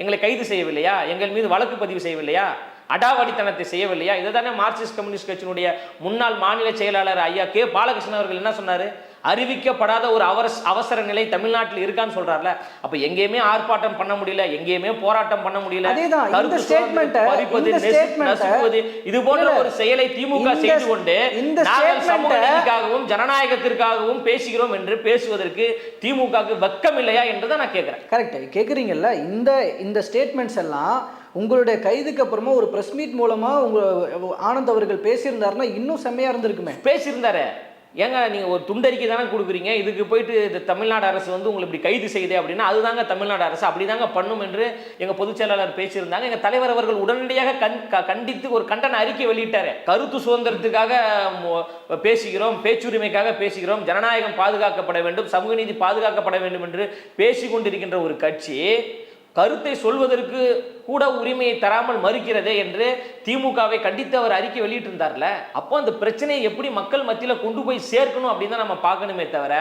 எங்களை கைது செய்யவில்லையா? எங்கள் மீது வழக்கு பதிவு செய்யவில்லையா? அடாவடித்தனத்தை செய்யவில்லையா? இதை தானே மார்க்சிஸ்ட் கம்யூனிஸ்ட் கட்சியினுடைய முன்னாள் மாநில செயலாளர் ஐயா கே பாலகிருஷ்ணன் அவர்கள் என்ன சொன்னாரு? அறிவிக்கப்படாத ஒரு அவசர நிலை தமிழ்நாட்டில் இருக்கான்னு சொல்றாருல. அப்ப எங்கேயுமே ஆர்ப்பாட்டம் பண்ண முடியல, எங்கேயுமே போராட்டம் பண்ண முடியல, இது போன்ற ஒரு செயலை திமுக செய்து கொண்டு நாங்கள் சமூக நீதிக்காகவும் ஜனநாயகத்திற்காகவும் பேசுகிறோம் என்று பேசுவதற்கு திமுகவுக்கு வெக்கம் இல்லையா என்றுதான் நான் கேட்கிறேன். கரெக்ட் கேட்குறீங்கல்ல. இந்த ஸ்டேட்மெண்ட்ஸ் எல்லாம் உங்களுடைய கைதுக்கு அப்புறமா ஒரு பிரஸ் மீட் மூலமா ஆனந்த் அவர்கள் பேசியிருந்தாருன்னா இன்னும் செம்மையா இருந்திருக்குமே. பேசியிருந்தாரு. ஏங்க நீங்க ஒரு துண்டறிக்கை தானே கொடுக்குறீங்க, இதுக்கு போயிட்டு தமிழ்நாடு அரசு வந்து உங்களை இப்படி கைது செய்யுது அப்படின்னா அதுதாங்க தமிழ்நாடு அரசு அப்படிதாங்க பண்ணும் என்று எங்க பொதுச் செயலாளர் பேசியிருந்தாங்க. எங்க தலைவர் அவர்கள் உடனடியாக கண்டித்து ஒரு கண்டன அறிக்கை வெளியிட்டாரு. கருத்து சுதந்திரத்துக்காக பேசுகிறோம், பேச்சுரிமைக்காக பேசுகிறோம், ஜனநாயகம் பாதுகாக்கப்பட வேண்டும், சமூக நீதி பாதுகாக்கப்பட வேண்டும் என்று பேசிக் கொண்டிருக்கின்ற ஒரு கட்சி கருத்தை சொல்வதற்கு கூட உரிமையை தராமல் மறுக்கிறதே என்று திமுகவை கண்டித்து அவர் அறிக்கை வெளியிட்டிருந்தார்ல. அப்போ அந்த பிரச்சனையை எப்படி மக்கள் மத்தியில கொண்டு போய் சேர்க்கணும் அப்படின்னு தான் நம்ம பார்க்கணுமே தவிர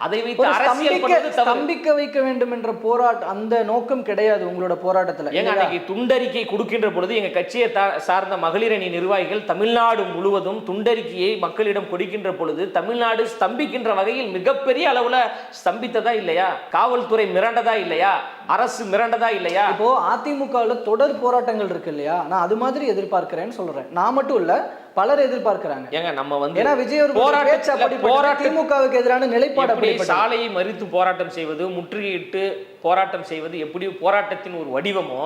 அதை வைத்து அரசியல் ஸ்தம்பிக்க வைக்க வேண்டும் என்ற போராட்டம் அந்த நோக்கம் கிடையாது உங்களோட போராட்டத்தில். ஏங்க அன்னைக்கு துண்டறிக்கை கொடுக்கின்ற பொழுது எங்க கட்சியை சார்ந்த மகளிர் அணி நிர்வாகிகள் தமிழ்நாடு முழுவதும் துண்டறிக்கையை மக்களிடம் கொடுக்கின்ற பொழுது தமிழ்நாடு ஸ்தம்பிக்கின்ற வகையில் மிகப்பெரிய அளவுல ஸ்தம்பித்ததா இல்லையா? காவல்துறை மிரண்டதா இல்லையா? அரசு மிரண்டதா இல்லையா? இப்போ அதிமுக தொடர் போராட்டங்கள் இருக்கு இல்லையா, நான் அது மாதிரி எதிர்பார்க்கிறேன்னு சொல்றேன். நான் மட்டும் இல்ல, பலர் எதிர்பார்க்கிறாங்க. ஏங்க நம்ம வந்து ஏன்னா விஜய் அவர்கள் திமுகவுக்கு எதிரான நிலைப்பாடு, சாலையை மறித்து போராட்டம் செய்வது, முற்றுகையிட்டு போராட்டம் செய்வது எப்படி போராட்டத்தின் ஒரு வடிவமோ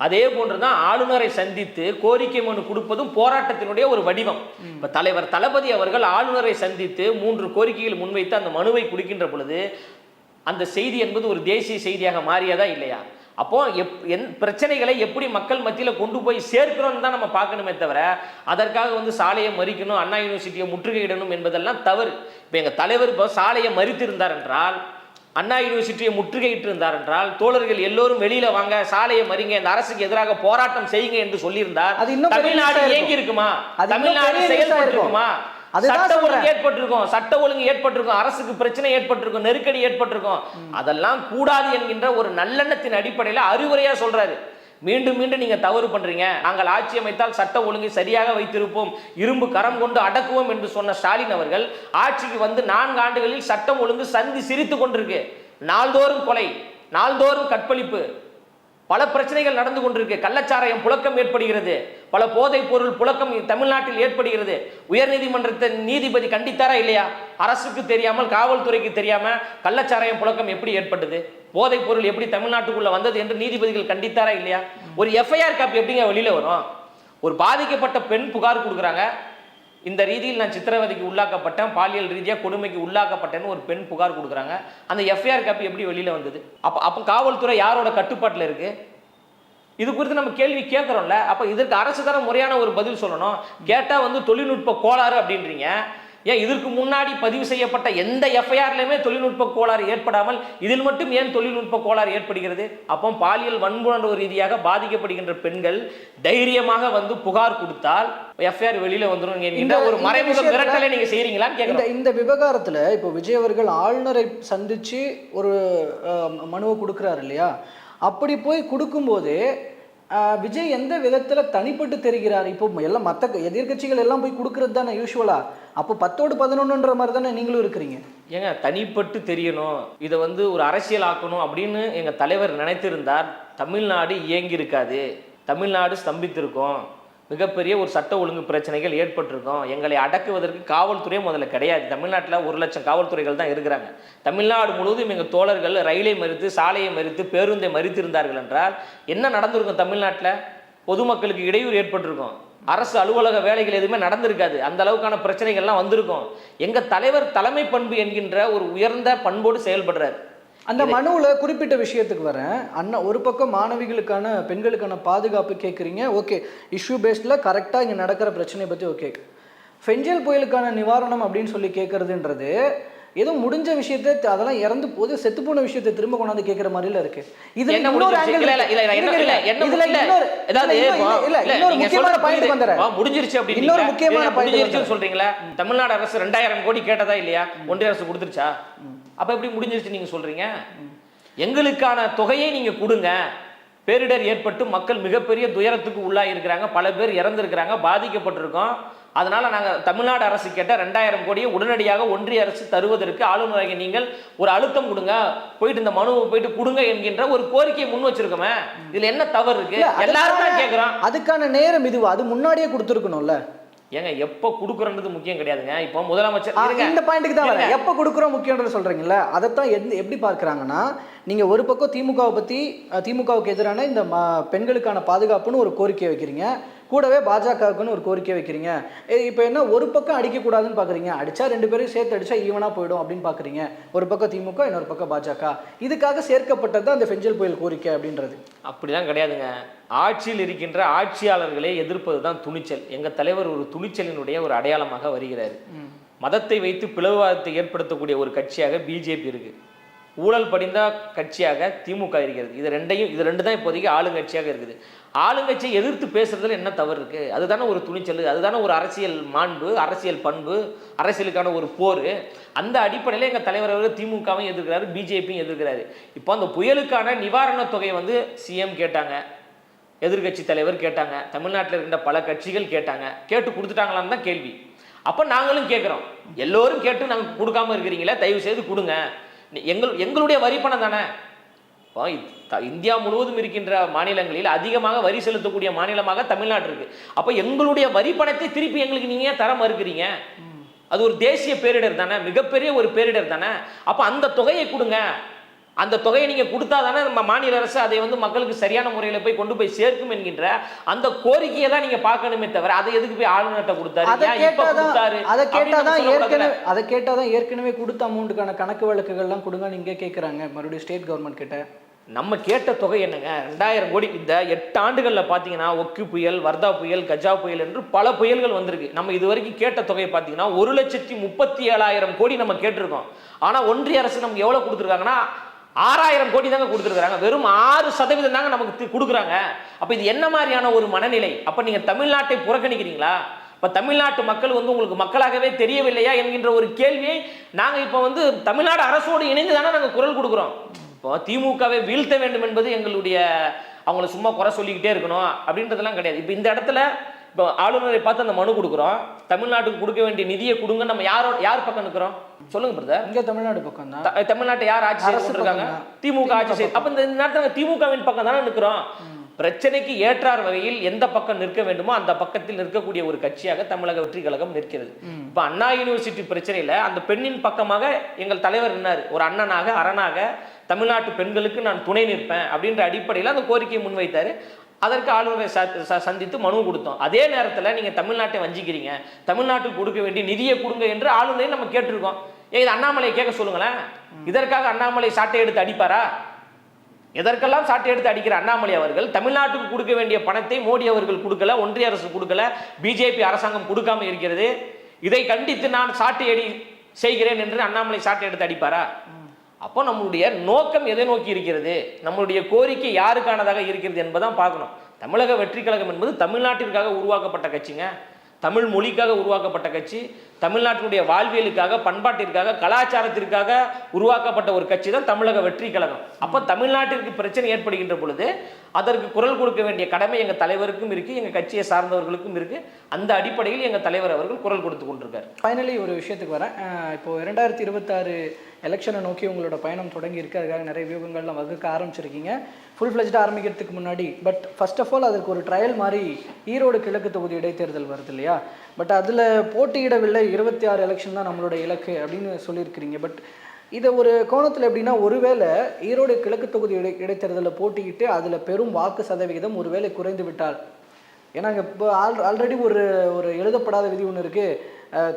அதே போன்றுதான் ஆளுநரை சந்தித்து கோரிக்கை மனு கொடுப்பதும் போராட்டத்தினுடைய ஒரு வடிவம். இப்ப தலைவர் தளபதி அவர்கள் ஆளுநரை சந்தித்து 3 கோரிக்கைகள் முன்வைத்து அந்த மனுவை கொடுக்கின்ற பொழுது அந்த செய்தி என்பது ஒரு தேசிய செய்தியாக மாறியதா இல்லையா? அப்போ பிரச்சனைகளை எப்படி மக்கள் மத்தியில் கொண்டு போய் சேர்க்கிறோம்னு தான் நம்ம பார்க்கணுமே தவிர அதற்காக வந்து சாலையை மறிக்கணும், அண்ணா யூனிவர்சிட்டியை முற்றுகையிடணும் என்பதெல்லாம் தவறு. இப்போ எங்கள் தலைவர் இப்போ சாலையை மறித்திருந்தார் என்றால், அண்ணா யூனிவர்சிட்டியை முற்றுகையிட்டு இருந்தார் என்றால், தோழர்கள் எல்லோரும் வெளியில வாங்க, சாலையை மறிங்க, இந்த அரசுக்கு எதிராக போராட்டம் செய்யுங்க என்று சொல்லியிருந்தார், தமிழ்நாடு இயங்கி இருக்குமா? தமிழ்நாடு செயல்பட்டு இருக்குமா? சட்ட ஒழுங்கு ஏற்பட்டிருக்கும், அரசுக்கு பிரச்சனை ஏற்பட்டிருக்கும், நெருக்கடி ஏற்பட்டிருக்கும். அதெல்லாம் கூடாது என்கின்ற ஒரு நல்லெண்ணத்தின் அடிப்படையில் அறிவுரையா சொல்றாரு. மீண்டும் மீண்டும் நீங்க தவறு பண்றீங்க, நாங்கள் ஆட்சி அமைத்தால் சட்ட ஒழுங்கை சரியாக வைத்திருப்போம், இரும்பு கரம் கொண்டு அடக்குவோம் என்று சொன்ன ஸ்டாலின் அவர்கள் ஆட்சிக்கு வந்து 4 ஆண்டுகளில் சட்டம் ஒழுங்கு சந்தி சிரித்து கொண்டிருக்கு. நாள்தோறும் கொலை, நாள்தோறும் கற்பழிப்பு, பல பிரச்சனைகள் நடந்து கொண்டிருக்கு. கள்ளச்சாராயம் புழக்கம் ஏற்படுகிறது, பல போதைப் பொருள் புழக்கம் தமிழ்நாட்டில் ஏற்படுகிறது. உயர்நீதிமன்றத்தை நீதிபதி கண்டித்தாரா இல்லையா? அரசுக்கு தெரியாமல், காவல்துறைக்கு தெரியாம கள்ளச்சாராயம் புழக்கம் எப்படி ஏற்பட்டது, போதைப் பொருள் எப்படி தமிழ்நாட்டுக்குள்ள வந்தது என்று நீதிபதிகள் கண்டித்தாரா இல்லையா? ஒரு எஃப்ஐஆர் காப்பி எப்படிங்க வெளியில வரும்? ஒரு பாதிக்கப்பட்ட பெண் புகார் கொடுக்குறாங்க, இந்த ரீதியில் நான் சித்திரவதைக்கு உள்ளாக்கப்பட்டேன், பாலியல் ரீதியாக கொடுமைக்கு உள்ளாக்கப்பட்டேன்னு ஒரு பெண் புகார் கொடுக்குறாங்க. அந்த எஃப்ஐஆர் காப்பி எப்படி வெளியில் வந்தது? அப்போ காவல்துறை யாரோட கட்டுப்பாட்டில் இருக்கு? இது குறித்து நம்ம கேள்வி கேட்குறோம்ல. அப்போ இதற்கு அரசு தர முறையான ஒரு பதில் சொல்லணும். கேட்டால் வந்து தொழில்நுட்ப கோளாறு அப்படின்றீங்க. ஏன் இதற்கு முன்னாடி பதிவு செய்யப்பட்ட எந்த எஃப்ஐஆர்லையுமே தொழில்நுட்ப கோளாறு ஏற்படாமல் இதில் மட்டும் ஏன் தொழில்நுட்ப கோளாறு ஏற்படுகிறது? அப்போ பாலியல் வன்புணர்வு ரீதியாக பாதிக்கப்படுகின்ற பெண்கள் தைரியமாக வந்து புகார் கொடுத்தால் எஃப்ஐஆர் வெளியில வந்துடும் என்கின்ற ஒரு மறைமுக மிரட்டலை நீங்க செய்றீங்களான்னு கேட்குறேன். இந்த விவகாரத்துல இப்போ விஜய் அவர்கள் ஆளுநரை சந்திச்சு ஒரு மனுவை கொடுக்குறாரு இல்லையா, அப்படி போய் கொடுக்கும்போது விஜய் எந்த விதத்துல தனிப்பட்டு தெரிகிறார்? இப்போ எல்லாம் மற்ற எதிர்கட்சிகள் எல்லாம் போய் கொடுக்கறது தானே யூஸ்வலா. அப்போ 10ஓடு 11ன்ற மாதிரி தானே நீங்களும் இருக்கிறீங்க. ஏங்க தனிப்பட்டு தெரியணும், இதை வந்து ஒரு அரசியல் ஆக்கணும் அப்படின்னு எங்க தலைவர் நினைத்திருந்தார், தமிழ்நாடு இயங்கி இருக்காது, தமிழ்நாடு ஸ்தம்பித்திருக்கும், மிகப்பெரிய ஒரு சட்ட ஒழுங்கு பிரச்சனைகள் ஏற்பட்டிருக்கும். எங்களை அடக்குவதற்கு காவல்துறை முதல்ல கிடையாது. தமிழ்நாட்டில் 1 லட்சம் காவல்துறைகள் தான் இருக்கிறாங்க. தமிழ்நாடு முழுவதும் எங்கள் தோழர்கள் ரயிலை மறித்து, சாலையை மறித்து, பேருந்தை மறித்திருந்தார்கள் என்றால் என்ன நடந்திருக்கும்? தமிழ்நாட்டில் பொதுமக்களுக்கு இடையூறு ஏற்பட்டிருக்கும், அரசு அலுவலக வேலைகள் எதுவுமே நடந்திருக்காது, அந்த அளவுக்கான பிரச்சனைகள்லாம் வந்திருக்கும். எங்கள் தலைவர் தலைமை பண்பு என்கின்ற ஒரு உயர்ந்த பண்போடு செயல்படுறார். அந்த மனுவில் குறிப்பிட்ட விஷயத்துக்கு வரேன். ஒரு பக்கம் மாணவிகளுக்கான பெண்களுக்கான பாதுகாப்பு கேட்குறீங்க, ஓகே, இஷ்யூ பேஸ்டில் கரெக்டாக இங்கே நடக்கிற பிரச்சனையை பற்றி ஓகே. ஃபெஞ்சல் புயலுக்கான நிவாரணம் அப்படின்னு சொல்லி கேட்குறதுன்றது ஏதோ முடிஞ்ச விஷயத்தை, அதெல்லாம் இறந்து போது செத்து போன விஷயத்தை திரும்ப கொண்டாந்து கேட்குற மாதிரில இருக்கு. இது என்ன முடிஞ்சிருச்சு சொல்றீங்களா? தமிழ்நாடு அரசு 2000 கோடி கேட்டதா இல்லையா? ஒன்றிய அரசு கொடுத்துருச்சா? அப்ப எப்படி முடிஞ்சிருச்சு நீங்க சொல்றீங்க? எங்களுக்கான தொகையை நீங்க கொடுங்க, பேரிடர் ஏற்பட்டு மக்கள் மிகப்பெரிய துயரத்துக்கு உள்ளாகி இருக்கிறாங்க, பல பேர் இறந்துருக்கிறாங்க, பாதிக்கப்பட்டிருக்கோம். அதனால நாங்கள் தமிழ்நாடு அரசு கேட்ட 2000 கோடியை உடனடியாக ஒன்றிய அரசு தருவதற்கு ஆளுநராகிய நீங்கள் ஒரு அழுத்தம் கொடுங்க, போயிட்டு இந்த மனுவை போயிட்டு கொடுங்க என்கின்ற ஒரு கோரிக்கையை முன் வச்சிருக்கோமே. இதுல என்ன தவறு இருக்கு? எல்லாரும் தான் கேட்கிறோம். அதுக்கான நேரம் இதுவா? அது முன்னாடியே கொடுத்துருக்கணும்ல. ஏங்க எப்போ கொடுக்குறன்றது முக்கியம் கிடையாதுங்க. இப்போ முதலமைச்சர் இந்த பாயிண்ட்டுக்கு தான் வரேன். எப்போ கொடுக்குறோம் முக்கியன்றது சொல்றீங்கல்ல, அதைத்தான் எப்படி பார்க்குறாங்கன்னா, நீங்க ஒரு பக்கம் திமுகவை பத்தி, திமுகவுக்கு எதிரான இந்த பெண்களுக்கான பாதுகாப்புன்னு ஒரு கோரிக்கை வைக்கிறீங்க, கூடவே பாஜகவுக்குன்னு ஒரு கோரிக்கை வைக்கிறீங்க. இப்போ என்ன ஒரு பக்கம் அடிக்கக்கூடாதுன்னு பார்க்குறீங்க, அடிச்சா 2 பேரும் சேர்த்து அடிச்சா ஈவனாக போயிடும் அப்படின்னு பார்க்குறீங்க. ஒரு பக்கம் திமுக, இன்னொரு பக்கம் பாஜக. இதுக்காக சேர்க்கப்பட்டது அந்த பெஞ்சல் புயல் கோரிக்கை அப்படின்றது. அப்படிலாம் கிடையாதுங்க. ஆட்சியில் இருக்கின்ற ஆட்சியாளர்களை எதிர்ப்பது தான் துணிச்சல். எங்கள் தலைவர் ஒரு துணிச்சலினுடைய ஒரு அடையாளமாக வருகிறார். மதத்தை வைத்து பிளவுவாதத்தை ஏற்படுத்தக்கூடிய ஒரு கட்சியாக பிஜேபி இருக்கு, ஊழல் படிந்த கட்சியாக திமுக இருக்கிறது. இது ரெண்டு தான் இப்போதைக்கு ஆளுங்கட்சியாக இருக்குது. ஆளுங்கட்சியை எதிர்த்து பேசுறதுல என்ன தவறு இருக்கு? அதுதானே ஒரு துணிச்சல், அதுதானே ஒரு அரசியல் மாண்பு, அரசியல் பண்பு, அரசியலுக்கான ஒரு போர். அந்த அடிப்படையில் எங்கள் தலைவர் அவர்கள் திமுகவும் எதிர்க்கிறாரு, பிஜேபியும் எதிர்க்கிறாரு. இப்போ அந்த புயலுக்கான நிவாரணத் தொகையை வந்து சிஎம் கேட்டாங்க, எதிர்கட்சி தலைவர் கேட்டாங்க, தமிழ்நாட்டில் இருக்கின்ற பல கட்சிகள் கேட்டாங்க. கேட்டு கொடுத்துட்டாங்களான்னு தான் கேள்வி. அப்போ நாங்களும் கேட்குறோம், எல்லோரும் கேட்டு நாங்கள் கொடுக்காம இருக்கிறீங்களே, தயவு செய்து கொடுங்க. எங்களுடைய வரி பணம் தானே. இந்தியா முழுவதும் இருக்கின்ற மாநிலங்களில் அதிகமாக வரி செலுத்தக்கூடிய மாநிலமாக தமிழ்நாடு இருக்கு. அப்போ எங்களுடைய வரி பணத்தை திருப்பி எங்களுக்கு நீங்க தர மறுக்கிறீங்க. அது ஒரு தேசிய பேரிடர் தானே, மிகப்பெரிய ஒரு பேரிடர் தானே. அப்போ அந்த தொகையை கொடுங்க. அந்த தொகையை நீங்க கொடுத்தா தானே நம்ம மாநில அரசு அதை வந்து மக்களுக்கு சரியான முறையில் போய் கொண்டு போய் சேர்க்கும் என்கின்ற அந்த கோரிக்கையை தான் நீங்க பார்க்கணுமே தவிர அதை எதுக்கு போய் ஆளுநர்கிட்ட கொடுத்தாரு, அதை கேட்டாதான் ஏற்கனவே கொடுத்த அமௌண்ட்டுக்கான கணக்கு வழக்குகள்லாம் கொடுங்க நீங்க கேட்குறாங்க மறுபடியும் ஸ்டேட் கவர்மெண்ட் கிட்ட. நம்ம கேட்ட தொகை என்னங்க? 2000 கோடி. இந்த 8 ஆண்டுகளில் பார்த்தீங்கன்னா ஒக்கி புயல், வர்தா புயல், கஜா புயல் என்று பல புயல்கள் வந்திருக்கு. நம்ம இது வரைக்கும் கேட்ட தொகையை பார்த்தீங்கன்னா 1,37,000 கோடி நம்ம கேட்டிருக்கோம். ஆனால் ஒன்றிய அரசு நமக்கு எவ்வளோ கொடுத்துருக்காங்கன்னா 6000 கோடி தாங்க கொடுத்துருக்காங்க. வெறும் 6% தாங்க நமக்கு கொடுக்குறாங்க. அப்போ இது என்ன மாதிரியான ஒரு மனநிலை? அப்போ நீங்கள் தமிழ்நாட்டை புறக்கணிக்கிறீங்களா? இப்போ தமிழ்நாட்டு மக்கள் வந்து உங்களுக்கு மக்களாகவே தெரியவில்லையா என்கின்ற ஒரு கேள்வியை நாங்கள் இப்போ வந்து தமிழ்நாடு அரசோடு இணைந்து தானே நாங்கள் குரல் கொடுக்குறோம். இப்போ திமுகவை வீழ்த்த வேண்டும் என்பது எங்களுடைய, அவங்கள சும்மா குறை சொல்லிக்கிட்டே இருக்கணும் அப்படின்றதெல்லாம் கிடையாது. இப்போ இந்த இடத்துல இப்போ ஆளுநரை பார்த்து அந்த மனு கொடுக்குறோம், தமிழ்நாட்டுக்கு கொடுக்க வேண்டிய நிதியை கொடுங்க. நம்ம யார் பக்கம் நிற்கிறோம் சொல்லுங்க பிரதர்? இங்கே தமிழ்நாடு பக்கம் தான். தமிழ்நாட்டை யார் ஆட்சி செய்திருக்காங்க? திமுக ஆட்சி செய்ய. அப்போ இந்த நேரத்தில் திமுகவின் பக்கம் தானே நிற்கிறோம். பிரச்சனைக்கு ஏற்றார் வகையில் எந்த பக்கம் நிற்க வேண்டுமோ அந்த பக்கத்தில் நிற்கக்கூடிய ஒரு கட்சியாக தமிழக வெற்றி கழகம் நிற்கிறது. இப்போ அண்ணா யூனிவர்சிட்டி பிரச்சனையில் அந்த பெண்ணின் பக்கமாக எங்கள் தலைவர் நின்னார். ஒரு அண்ணனாக, அரணாக தமிழ்நாட்டு பெண்களுக்கு நான் துணை நிற்பேன் அப்படின்ற அடிப்படையில் அந்த கோரிக்கையை முன்வைத்தார். அதற்கு ஆளுநரை சந்தித்து மனு கொடுத்தோம். அதே நேரத்தில் நீங்கள் தமிழ்நாட்டை வஞ்சிக்கிறீங்க, தமிழ்நாட்டுக்கு கொடுக்க வேண்டிய நிதியை கொடுங்க என்று ஆளுநரை நம்ம கேட்டிருக்கோம். இது அண்ணாமலையை கேட்க சொல்லுங்களேன். இதற்காக அண்ணாமலை சாட்டை எடுத்து அடிப்பாரா? எதற்கெல்லாம் சாட்டை எடுத்து அடிக்கிற அண்ணாமலை அவர்கள் தமிழ்நாட்டுக்கு கொடுக்க வேண்டிய பணத்தை மோடி அவர்கள் கொடுக்கல, ஒன்றிய அரசு கொடுக்கல, பிஜேபி அரசாங்கம் கொடுக்காம இருக்கிறது. இதை கண்டித்து நான் சாட்டை அடி செய்கிறேன் என்று அண்ணாமலை சாட்டை எடுத்து அடிப்பாரா? அப்போ நம்மளுடைய நோக்கம் எதை நோக்கி இருக்கிறது, நம்மளுடைய கோரிக்கை யாருக்கானதாக இருக்கிறது என்பதான் பார்க்கணும். தமிழக வெற்றி கழகம் என்பது தமிழ்நாட்டிற்காக உருவாக்கப்பட்ட கட்சிங்க, தமிழ் மொழிக்காக உருவாக்கப்பட்ட கட்சி, தமிழ்நாட்டினுடைய வாழ்வியலுக்காக, பண்பாட்டிற்காக, கலாச்சாரத்திற்காக உருவாக்கப்பட்ட ஒரு கட்சி தான் தமிழக வெற்றி கழகம். அப்போ தமிழ்நாட்டிற்கு பிரச்சனை ஏற்படுகின்ற பொழுது அதற்கு குரல் கொடுக்க வேண்டிய கடமை எங்கள் தலைவருக்கும் இருக்குது, எங்கள் கட்சியை சார்ந்தவர்களுக்கும் இருக்குது. அந்த அடிப்படையில் எங்கள் தலைவர் அவர்கள் குரல் கொடுத்து கொண்டிருக்கார். ஃபைனலி ஒரு விஷயத்துக்கு வரேன். இப்போது 2026 எலெக்ஷனை நோக்கி உங்களோட பயணம் தொடங்கி இருக்கு. அதுக்காக நிறைய வியூகங்கள்லாம் வகுக்க ஆரம்பிச்சிருக்கீங்க ஃபுல் ஃப்ளெஜ்டாக ஆரம்பிக்கிறதுக்கு முன்னாடி. பட் ஃபர்ஸ்ட் ஆஃப் ஆல் அதுக்கு ஒரு ட்ரையல் மாதிரி ஈரோடு கிழக்கு தொகுதி இடைத்தேர்தல் வருது இல்லையா? பட் அதில் போட்டியிடவில்லை, 26 எலெக்ஷன் தான் நம்மளோட இலக்கு அப்படின்னு சொல்லியிருக்கிறீங்க. பட் இதை ஒரு கோணத்தில் எப்படின்னா, ஒருவேளை ஈரோடு கிழக்கு தொகுதி இடைத்தேர்தலில் போட்டிக்கிட்டு அதில் பெரும் வாக்கு சதவிகிதம் ஒருவேளை குறைந்து விட்டால், ஏன்னா இப்போ ஆல்ரெடி ஒரு எழுதப்படாத விதி ஒன்று இருக்குது,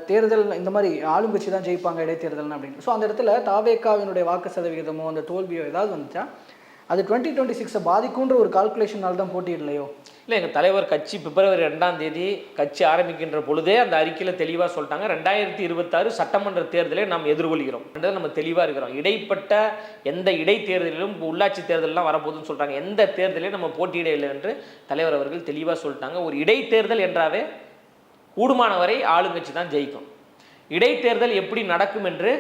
தேர்தல் இந்த மாதிரி ஆளுங்கட்சி தான் ஜெயிப்பாங்க இடைத்தேர்தல்னு அப்படின்னு. ஸோ அந்த இடத்துல தாவேக்காவினுடைய வாக்கு சதவிகிதமோ அந்த தோல்வியோ ஏதாவது வந்துச்சா அது 2026 பாதிக்குன்ற ஒரு கால்குலேஷனால் தான் போட்டியிடலையோ? இல்லை, எங்கள் தலைவர் கட்சி பிப்ரவரி 2ஆம் தேதி கட்சி ஆரம்பிக்கின்ற பொழுதே அந்த அறிக்கையில் தெளிவாக சொல்லிட்டாங்க, 2026 சட்டமன்ற தேர்தலை நாம் எதிர்கொள்கிறோம், நம்ம தெளிவாக இருக்கிறோம். இடைப்பட்ட எந்த இடைத்தேர்தலிலும் உள்ளாட்சி தேர்தலெலாம் வரப்போகுதுன்னு சொல்கிறாங்க, எந்த தேர்தலையும் நம்ம போட்டியிட இல்லை என்று தலைவர் அவர்கள் தெளிவாக சொல்லிட்டாங்க. ஒரு இடைத்தேர்தல் என்றாவே கூடுமானவரை ஆளுங்கட்சி தான் ஜெயிக்கும். இடைத்தேர்தல் எப்படி நடக்கும் என்று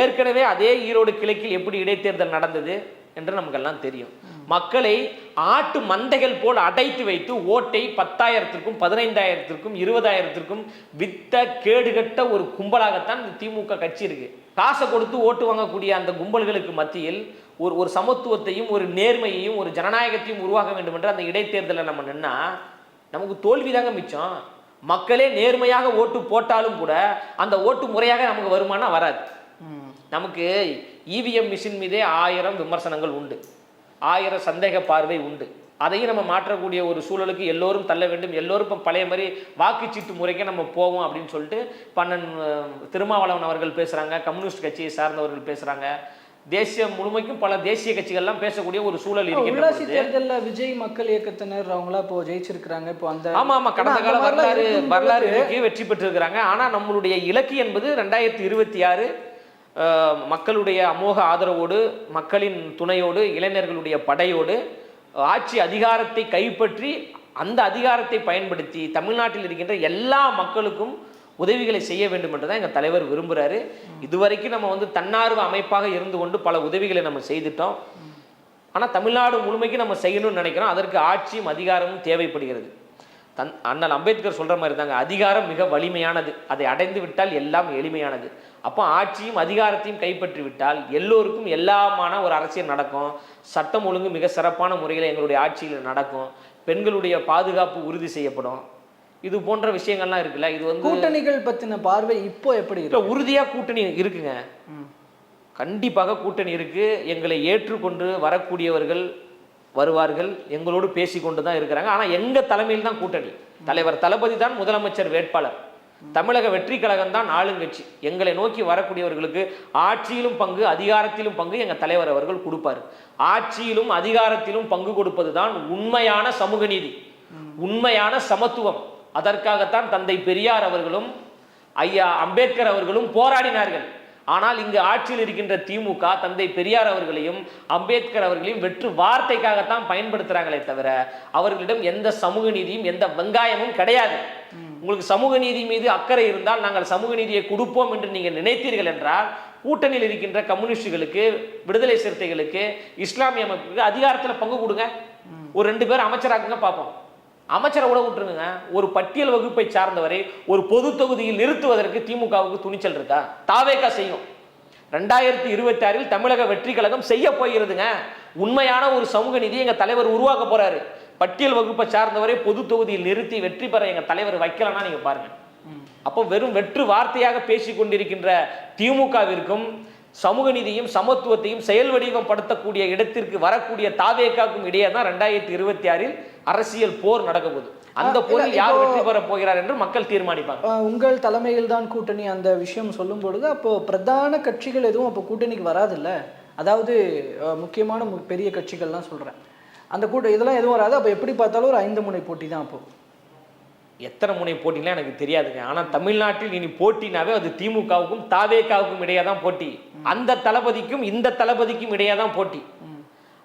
ஏற்கனவே அதே ஈரோடு கிழக்கில் எப்படி இடைத்தேர்தல் நடந்தது, என்று நமக்கெல்லாம் தெரியும். மக்களை ஆட்டு மந்தைகள் போல் அடைத்து வைத்து ஓட்டை 10,000த்திற்கும் 15,000த்திற்கும் 20,000த்திற்கும் வித்த கேடுகட்ட ஒரு கும்பலாகத்தான் இந்த திமுக கட்சி இருக்கு. காசை கொடுத்து ஓட்டு வாங்கக்கூடிய அந்த கும்பல்களுக்கு மத்தியில் ஒரு சமத்துவத்தையும் ஒரு நேர்மையையும் ஒரு ஜனநாயகத்தையும் உருவாக்க வேண்டும் என்று அந்த இடைத்தேர்தலில் நம்ம நின்னா நமக்கு தோல்விதாங்க மிச்சம். மக்களே நேர்மையாக ஓட்டு போட்டாலும் கூட அந்த ஓட்டு முறையாக நமக்கு வருமானம் வராது. நமக்கு இவிஎம் மிஷின் மீதே 1000 விமர்சனங்கள் உண்டு, 1000 சந்தேக பார்வை உண்டு. அதையும் நம்ம மாற்றக்கூடிய ஒரு சூழலுக்கு எல்லோரும் தள்ள வேண்டும். எல்லோரும் இப்போ பழைய மாதிரி வாக்குச்சீட்டு முறைக்கே நம்ம போவோம் அப்படின்னு சொல்லிட்டு திருமாவளவன் அவர்கள் பேசுகிறாங்க, கம்யூனிஸ்ட் கட்சியை சார்ந்தவர்கள் பேசுகிறாங்க, தேசியம் முழுமைக்கும் பல தேசிய கட்சிகள்லாம் பேசக்கூடிய ஒரு சூழல் உள்ளாட்சி தேர்தலில் விஜய் மக்கள் இயக்கத்தினர் அவங்களா இப்போ ஜெயிச்சிருக்கிறாங்க. இப்போ அந்த ஆமா கடந்த கால வரலாறு இருக்கு, வெற்றி பெற்றிருக்கிறாங்க. ஆனா நம்மளுடைய இலக்கு என்பது 2026 மக்களுடைய அமோக ஆதரவோடு, மக்களின் துணையோடு, இளைஞர்களுடைய படையோடு ஆட்சி அதிகாரத்தை கைப்பற்றி அந்த அதிகாரத்தை பயன்படுத்தி தமிழ்நாட்டில் இருக்கின்ற எல்லா மக்களுக்கும் உதவிகளை செய்ய வேண்டும் என்று தான் எங்கள் தலைவர் விரும்புகிறாரு. இதுவரைக்கும் நம்ம தன்னார்வ அமைப்பாக இருந்து கொண்டு பல உதவிகளை நம்ம செய்துட்டோம். ஆனால் தமிழ்நாடு முழுமைக்கு நம்ம செய்யணும்னு நினைக்கிறோம். அதற்கு ஆட்சியும் அதிகாரமும் தேவைப்படுகிறது. அண்ணல் அம்பேத்கர் சொல்கிற மாதிரி தாங்க, அதிகாரம் மிக வலிமையானது, அதை அடைந்து விட்டால் எல்லாம் எளிமையானது. அப்போ ஆட்சியும் அதிகாரத்தையும் கைப்பற்றி விட்டால் எல்லோருக்கும் எல்லாமான ஒரு அரசியல் நடக்கும். சட்டம் ஒழுங்கு மிக சிறப்பான முறையில் எங்களுடைய ஆட்சியில் நடக்கும். பெண்களுடைய பாதுகாப்பு உறுதி செய்யப்படும். இது போன்ற விஷயங்கள்லாம் இருக்குல்ல. இது கூட்டணிகள் பற்றின பார்வை இப்போ எப்படி இருக்கு? உறுதியாக கூட்டணி இருக்குங்க, கண்டிப்பாக கூட்டணி இருக்கு. எங்களை ஏற்றுக்கொண்டு வரக்கூடியவர்கள் வருவார்கள், எங்களோடு பேசி கொண்டு தான் இருக்கிறாங்க. ஆனால் எங்கள் தலைமையில் தான் கூட்டணி. தலைவர் தளபதி தான் முதலமைச்சர் வேட்பாளர், தமிழக வெற்றி கழகம் தான் ஆளுங்கட்சி. எங்களை நோக்கி வரக்கூடியவர்களுக்கு ஆட்சியிலும் பங்கு அதிகாரத்திலும் பங்கு எங்கள் தலைவர் அவர்கள் கொடுப்பார். ஆட்சியிலும் அதிகாரத்திலும் பங்கு கொடுப்பது தான் உண்மையான சமூக நீதி, உண்மையான சமத்துவம். அதற்காகத்தான் தந்தை பெரியார் அவர்களும் ஐயா அம்பேத்கர் அவர்களும் போராடினார்கள். ஆனால் இங்கு ஆட்சியில் இருக்கின்ற திமுக தந்தை பெரியார் அவர்களையும் அம்பேத்கர் அவர்களையும் வெற்று வார்த்தைக்காகத்தான் பயன்படுத்துறாங்களே தவிர அவர்களிடம் எந்த சமூக நீதியும் எந்த வெங்காயமும் கிடையாது. உங்களுக்கு சமூக நீதி மீது அக்கறை இருந்தால் நாங்கள் சமூக நீதியை கொடுப்போம் என்று நீங்கள் நினைத்தீர்கள் என்றால் கூட்டணியில் இருக்கின்ற கம்யூனிஸ்டுகளுக்கு, விடுதலை சிறுத்தைகளுக்கு, இஸ்லாமிய அமைப்புக்கு அதிகாரத்தில் பங்கு கொடுங்க. ஒரு 2 பேர் அமைச்சராக்குங்க பார்ப்போம். அமைச்சரை கூட விட்டுருங்க. ஒரு பட்டியல் வகுப்பை சார்ந்தவரை ஒரு பொது தொகுதியில் நிறுத்துவதற்கு திமுகவுக்கு துணிச்சல் இருக்கா? தாவேகா செய்யும். 2026 தமிழக வெற்றி கழகம் செய்ய போகிறதுங்க. உண்மையான ஒரு சமூக நீதி எங்க தலைவர் உருவாக்க போறாரு. பட்டியல் வகுப்பை சார்ந்தவரை பொது தொகுதியில் நிறுத்தி வெற்றி பெற எங்க தலைவர் வைக்கலன்னா நீங்க பாருங்க. அப்போ வெறும் வெற்று வார்த்தையாக பேசிக் கொண்டிருக்கின்ற திமுகவிற்கும் சமூக நீதியும் சமத்துவத்தையும் செயல் வடிவம் படுத்தக்கூடிய இடத்திற்கு வரக்கூடிய தாவேகாவுக்கும் இடையே தான் 2026 அரசியல் போர் நடக்க போகுது. அந்த போரில் யார் வெற்றி பெற போகிறார் என்று மக்கள் தீர்மானிப்பாங்க. உங்கள் தலைமையில் தான் கூட்டணி அந்த விஷயம் சொல்லும் பொழுது அப்போ பிரதான கட்சிகள் எதுவும் அப்போ கூட்டணிக்கு வராதுல்ல? அதாவது முக்கியமான பெரிய கட்சிகள்லாம் சொல்றேன், அந்த இதெல்லாம் எதுவும் வராது. அப்போ எப்படி பார்த்தாலும் ஒரு 5 முனை போட்டி தான். அப்போ எத்தனை முனை போட்டிலாம் எனக்கு தெரியாதுங்க. ஆனால் தமிழ்நாட்டில் இனி போட்டினாவே அது திமுகவுக்கும் தாவேகாவுக்கும் இடையே தான் போட்டி. அந்த தளபதிக்கும் இந்த தளபதிக்கும் இடையே தான் போட்டி.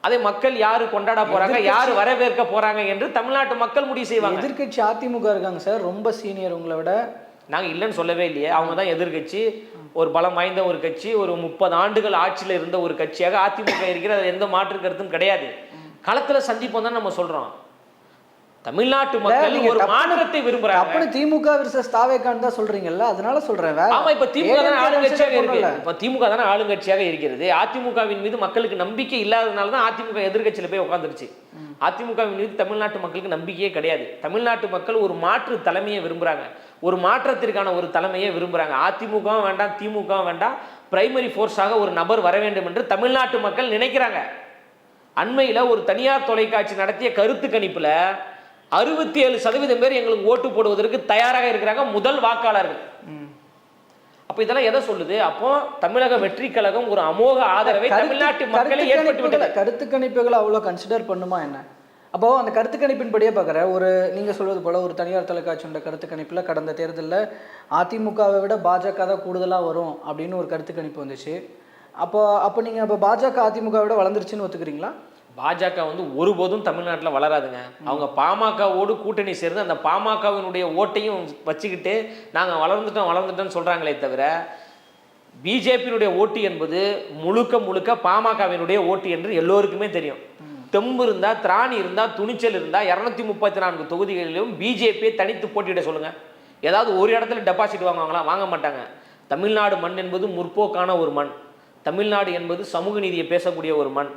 அதை மக்கள் யாரு கொண்டாட போறாங்க, யாரு வரவேற்க போறாங்க என்று தமிழ்நாட்டு மக்கள் முடிவு செய்வாங்க. எதிர்கட்சி அதிமுக இருக்காங்க சார், ரொம்ப சீனியர் உங்களை விட. நாங்க இல்லைன்னு சொல்லவே இல்லையே. அவங்க தான் எதிர்கட்சி, ஒரு பலம் வாய்ந்த ஒரு கட்சி, ஒரு 30 ஆண்டுகள் ஆட்சியில் இருந்த ஒரு கட்சியாக அதிமுக இருக்கிறது. எந்த மாற்று கருத்தும் கிடையாது. களத்துல சந்திப்போம் தான் நம்ம சொல்றோம். தமிழ்நாட்டு மக்கள் ஒரு மாற்றத்தை விரும்புறாங்க. அப்படி திமுக வெர்சஸ் தாவேகான்னு தான் சொல்றீங்கல்ல, அதனால சொல்றேன். ஆமா, இப்ப திமுக தான ஆளுங்கட்சியாக இருக்கு. இப்ப திமுக தான ஆளுங்கட்சியாக இருக்கிறது. அதிமுகவின் மீது மக்களுக்கு நம்பிக்கை இல்லாதனால தான் அதிமுக எதிர்கட்சியில போய் உட்காந்துருச்சு. அதிமுகவின் மீது தமிழ்நாட்டு மக்களுக்கு நம்பிக்கையே கிடையாது. தமிழ்நாட்டு மக்கள் ஒரு மாற்று தலைமையை விரும்புறாங்க, ஒரு மாற்றத்திற்கான ஒரு தலைமையை விரும்புறாங்க. அதிமுகவும் வேண்டாம், திமுகவும் வேண்டாம், பிரைமரி ஃபோர்ஸாக ஒரு நபர் வர வேண்டும் என்று தமிழ்நாட்டு மக்கள் நினைக்கிறாங்க. அண்மையில் ஒரு தனியார் தொலைக்காட்சி நடத்திய கருத்து கணிப்புல 67% பேர் எங்களுக்கு ஓட்டு போடுவதற்கு தயாராக இருக்கிறாங்க, முதல் வாக்காளர்கள். அப்ப இதெல்லாம் எதை சொல்லுது? அப்போ தமிழக வெற்றி கழகம் ஒரு அமோக ஆதரவை தமிழ்நாட்டு மக்களை ஏற்பட்டு விட்டது. கருத்து கணிப்புகளை அவ்வளோ கன்சிடர் பண்ணுமா என்ன? அப்போ அந்த கருத்து கணிப்பின்படியே பார்க்குற ஒரு நீங்கள் சொல்வது போல ஒரு தனியார் தொலைக்காட்சியோட கருத்து கணிப்பில் கடந்த தேர்தலில் அதிமுகவை விட பாஜக தான் கூடுதலாக வரும் அப்படின்னு ஒரு கருத்து கணிப்பு வந்துச்சு. அப்போ நீங்கள் அப்போ பாஜக அதிமுக விட வளர்ந்துருச்சுன்னு ஒத்துக்கிறீங்களா? பாஜக ஒருபோதும் தமிழ்நாட்டில் வளராதுங்க. அவங்க பாமகவோடு கூட்டணி சேர்ந்து அந்த பாமகவினுடைய ஓட்டையும் வச்சுக்கிட்டு நாங்கள் வளர்ந்துட்டோம்னு சொல்கிறாங்களே தவிர பிஜேபியினுடைய ஓட்டு என்பது முழுக்க முழுக்க பாமகவினுடைய ஓட்டு என்று எல்லோருக்குமே தெரியும். தெம்பு இருந்தா, திராணி இருந்தா, துணிச்சல் இருந்தா 234 தொகுதிகளிலும் பிஜேபியை தனித்து போட்டியிட சொல்லுங்க. ஏதாவது ஒரு இடத்துல டெபாசிட் வாங்குவாங்களா? வாங்க மாட்டாங்க. தமிழ்நாடு மண் என்பது முற்போக்கான ஒரு மண். தமிழ்நாடு என்பது சமூக நீதியை பேசக்கூடிய ஒரு மண்.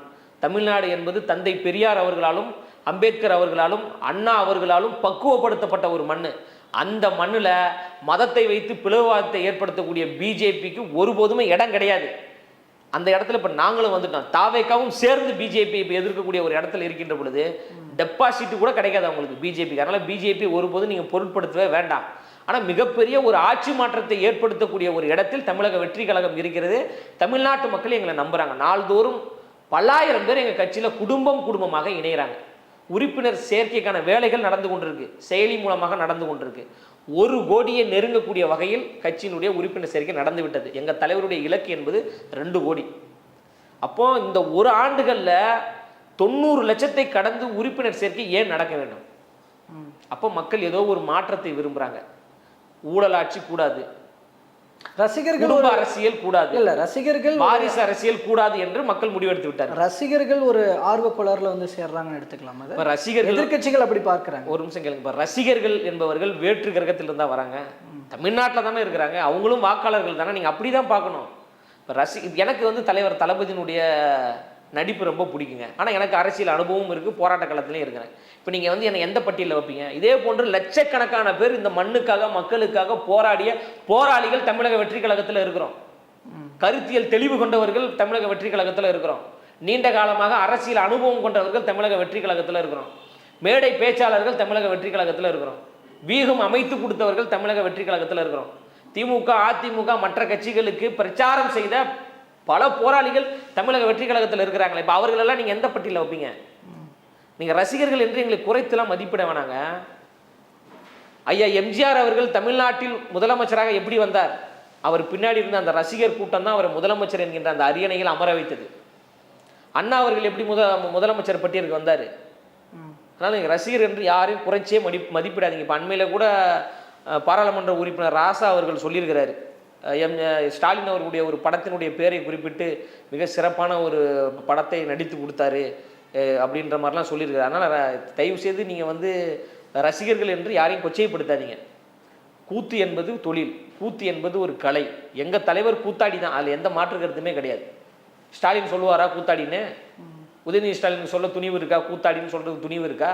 தமிழ்நாடு என்பது தந்தை பெரியார் அவர்களாலும், அம்பேத்கர் அவர்களாலும், அண்ணா அவர்களாலும் பக்குவப்படுத்தப்பட்ட ஒரு மண். அந்த மண்ணில் மதத்தை வைத்து பிளவுவாதத்தை ஏற்படுத்தக்கூடிய பிஜேபிக்கு ஒருபோதுமே இடம் கிடையாது. அந்த இடத்துல இப்போ நாங்களும் வந்துட்டோம். தாவேக்காவும் சேர்ந்து பிஜேபி இப்போ எதிர்க்கக்கூடிய ஒரு இடத்துல இருக்கின்ற பொழுது டெபாசிட் கூட கிடைக்காது அவங்களுக்கு பிஜேபிக்கு. அதனால் பிஜேபி ஒருபோதும் நீங்கள் பொருட்படுத்தவே வேண்டாம். ஆனால் மிகப்பெரிய ஒரு ஆட்சி மாற்றத்தை ஏற்படுத்தக்கூடிய ஒரு இடத்தில் தமிழக வெற்றி கழகம் இருக்கிறது. தமிழ்நாட்டு மக்கள் எங்களை நம்புகிறாங்க. நாள்தோறும் பல்லாயிரம் பேர் எங்கள் கட்சியில் குடும்பமாக இணைகிறாங்க. உறுப்பினர் சேர்க்கைக்கான வேலைகள் நடந்து கொண்டிருக்கு. செயலி மூலமாக நடந்து கொண்டிருக்கு. 1 கோடியை நெருங்கக்கூடிய வகையில் கட்சியினுடைய உறுப்பினர் சேர்க்கை நடந்து விட்டது. எங்கள் தலைவருடைய இலக்கு என்பது 2 கோடி. அப்போ இந்த ஒரு ஆண்டுகளில் 90 லட்சத்தை கடந்து உறுப்பினர் சேர்க்கை ஏன் நடக்க வேண்டும்? அப்போ மக்கள் ஏதோ ஒரு மாற்றத்தை விரும்புகிறாங்க. ஊழலாட்சி கூடாது, ரசிகர்கள் குடும்ப அரசியல் கூடாது, இல்ல ரசிகர்கள் வாரிசு அரசியல் கூடாது என்று மக்கள் முடிவெடுத்து விட்டார். ரசிகர்கள் ஒரு ஆர்வ கோளாறுல வந்து சேர்றாங்கன்னு எடுத்துக்கலாம். இப்போ ரசிகர்கள், எதிர்க்கட்சிகள் அப்படி பார்க்கறாங்க. ஒரு நிமிஷம் கேளுங்க. இப்போ ரசிகர்கள் என்பவர்கள் வேற்று கிரகத்தில் இருந்தா வராங்க. தமிழ்நாட்டில் தானே இருக்கிறாங்க. அவங்களும் வாக்காளர்கள் தானே. நீங்கள் அப்படி தான் பார்க்கணும். இப்போ எனக்கு வந்து தலைவர் தளபதியினுடைய நடிப்பு ரொம்ப பிடிக்குங்க. ஆனால் எனக்கு அரசியல் அனுபவம் இருக்குது, போராட்ட காலத்துலேயும் இருக்கிறேன். இப்போ நீங்கள் வந்து என்னை எந்த பட்டியலில் வைப்பீங்க? இதே போன்று லட்சக்கணக்கான பேர் இந்த மண்ணுக்காக மக்களுக்காக போராடிய போராளிகள் தமிழக வெற்றி கழகத்தில் இருக்கிறோம். கருத்தியல் தெளிவு கொண்டவர்கள் தமிழக வெற்றி கழகத்தில் இருக்கிறோம். நீண்ட காலமாக அரசியல் அனுபவம் கொண்டவர்கள் தமிழக வெற்றி கழகத்தில் இருக்கிறோம். மேடை பேச்சாளர்கள் தமிழக வெற்றி கழகத்தில் இருக்கிறோம். வீகம் அமைத்து கொடுத்தவர்கள் தமிழக வெற்றி கழகத்தில் இருக்கிறோம். திமுக, அதிமுக மற்ற கட்சிகளுக்கு பிரச்சாரம் செய்த பல போராளிகள் தமிழக வெற்றி கழகத்தில் இருக்கிறாங்களே. இப்போ அவர்களெல்லாம் நீங்கள் எந்த பட்டியலில் வைப்பீங்க? நீங்கள் ரசிகர்கள் என்று எங்களை குறைத்தெல்லாம் மதிப்பிட வேணாங்க. ஐயா எம்ஜிஆர் அவர்கள் தமிழ்நாட்டில் முதலமைச்சராக எப்படி வந்தார்? அவர் பின்னாடி இருந்த அந்த ரசிகர் கூட்டம் தான் அவர் முதலமைச்சர் என்கின்ற அந்த அரியணையில் அமர வைத்தது. அண்ணா அவர்கள் எப்படி முதலமைச்சர் பட்டியலுக்கு வந்தார்? அதனால் நீங்கள் ரசிகர் என்று யாரையும் குறைச்சே மதிப்பிடாதீங்க. இப்போ அண்மையில் கூட பாராளுமன்ற உறுப்பினர் ராசா அவர்கள் சொல்லியிருக்கிறாரு, ஸ்டாலின் அவர்களுடைய ஒரு படத்தினுடைய பேரை குறிப்பிட்டு மிக சிறப்பான ஒரு படத்தை நடித்து கொடுத்தாரு அப்படின்ற மாதிரிலாம் சொல்லியிருக்காரு. அதனால் தயவு செய்து நீங்கள் வந்து ரசிகர்கள் என்று யாரையும் கொச்சைப்படுத்தாதீங்க. கூத்து என்பது தொழில், கூத்து என்பது ஒரு கலை. எங்கள் தலைவர் கூத்தாடி தான், அதில் எந்த மாற்று கருத்துமே கிடையாது. ஸ்டாலின் சொல்லுவாரா கூத்தாடின்னு? உதயநிதி ஸ்டாலின் சொல்ல துணிவு இருக்கா? கூத்தாடின்னு சொல்கிறது துணிவு இருக்கா?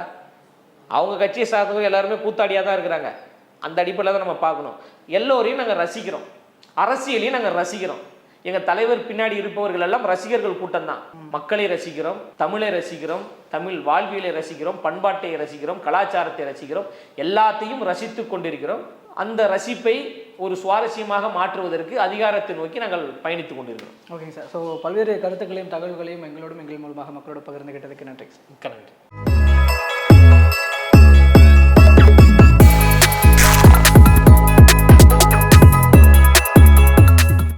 அவங்க கட்சியை சார்ந்தவங்க எல்லாருமே கூத்தாடியாக தான் இருக்கிறாங்க. அந்த அடிப்படையில் தான் நம்ம பார்க்கணும். எல்லோரையும் நாங்கள் ரசிக்கிறோம், அரசியலையும் நாங்கள் ரசிக்கிறோம். எங்கள் தலைவர் பின்னாடி இருப்பவர்கள் எல்லாம் ரசிகர்கள் கூட்டம் தான். மக்களை ரசிக்கிறோம், தமிழை ரசிக்கிறோம், தமிழ் வாழ்வியலை ரசிக்கிறோம், பண்பாட்டை ரசிக்கிறோம், கலாச்சாரத்தை ரசிக்கிறோம், எல்லாத்தையும் ரசித்து கொண்டிருக்கிறோம். அந்த ரசிப்பை ஒரு சுவாரஸ்யமாக மாற்றுவதற்கு அதிகாரத்தை நோக்கி நாங்கள் பயணித்து கொண்டிருக்கிறோம். ஓகேங்க சார். ஸோ பல்வேறு கருத்துக்களையும் தகவல்களையும் எங்களோடும் எங்கள் மூலமாக மக்களோட பகிர்ந்து கிட்டதுக்கு நன்றி. மிக்க நன்றி.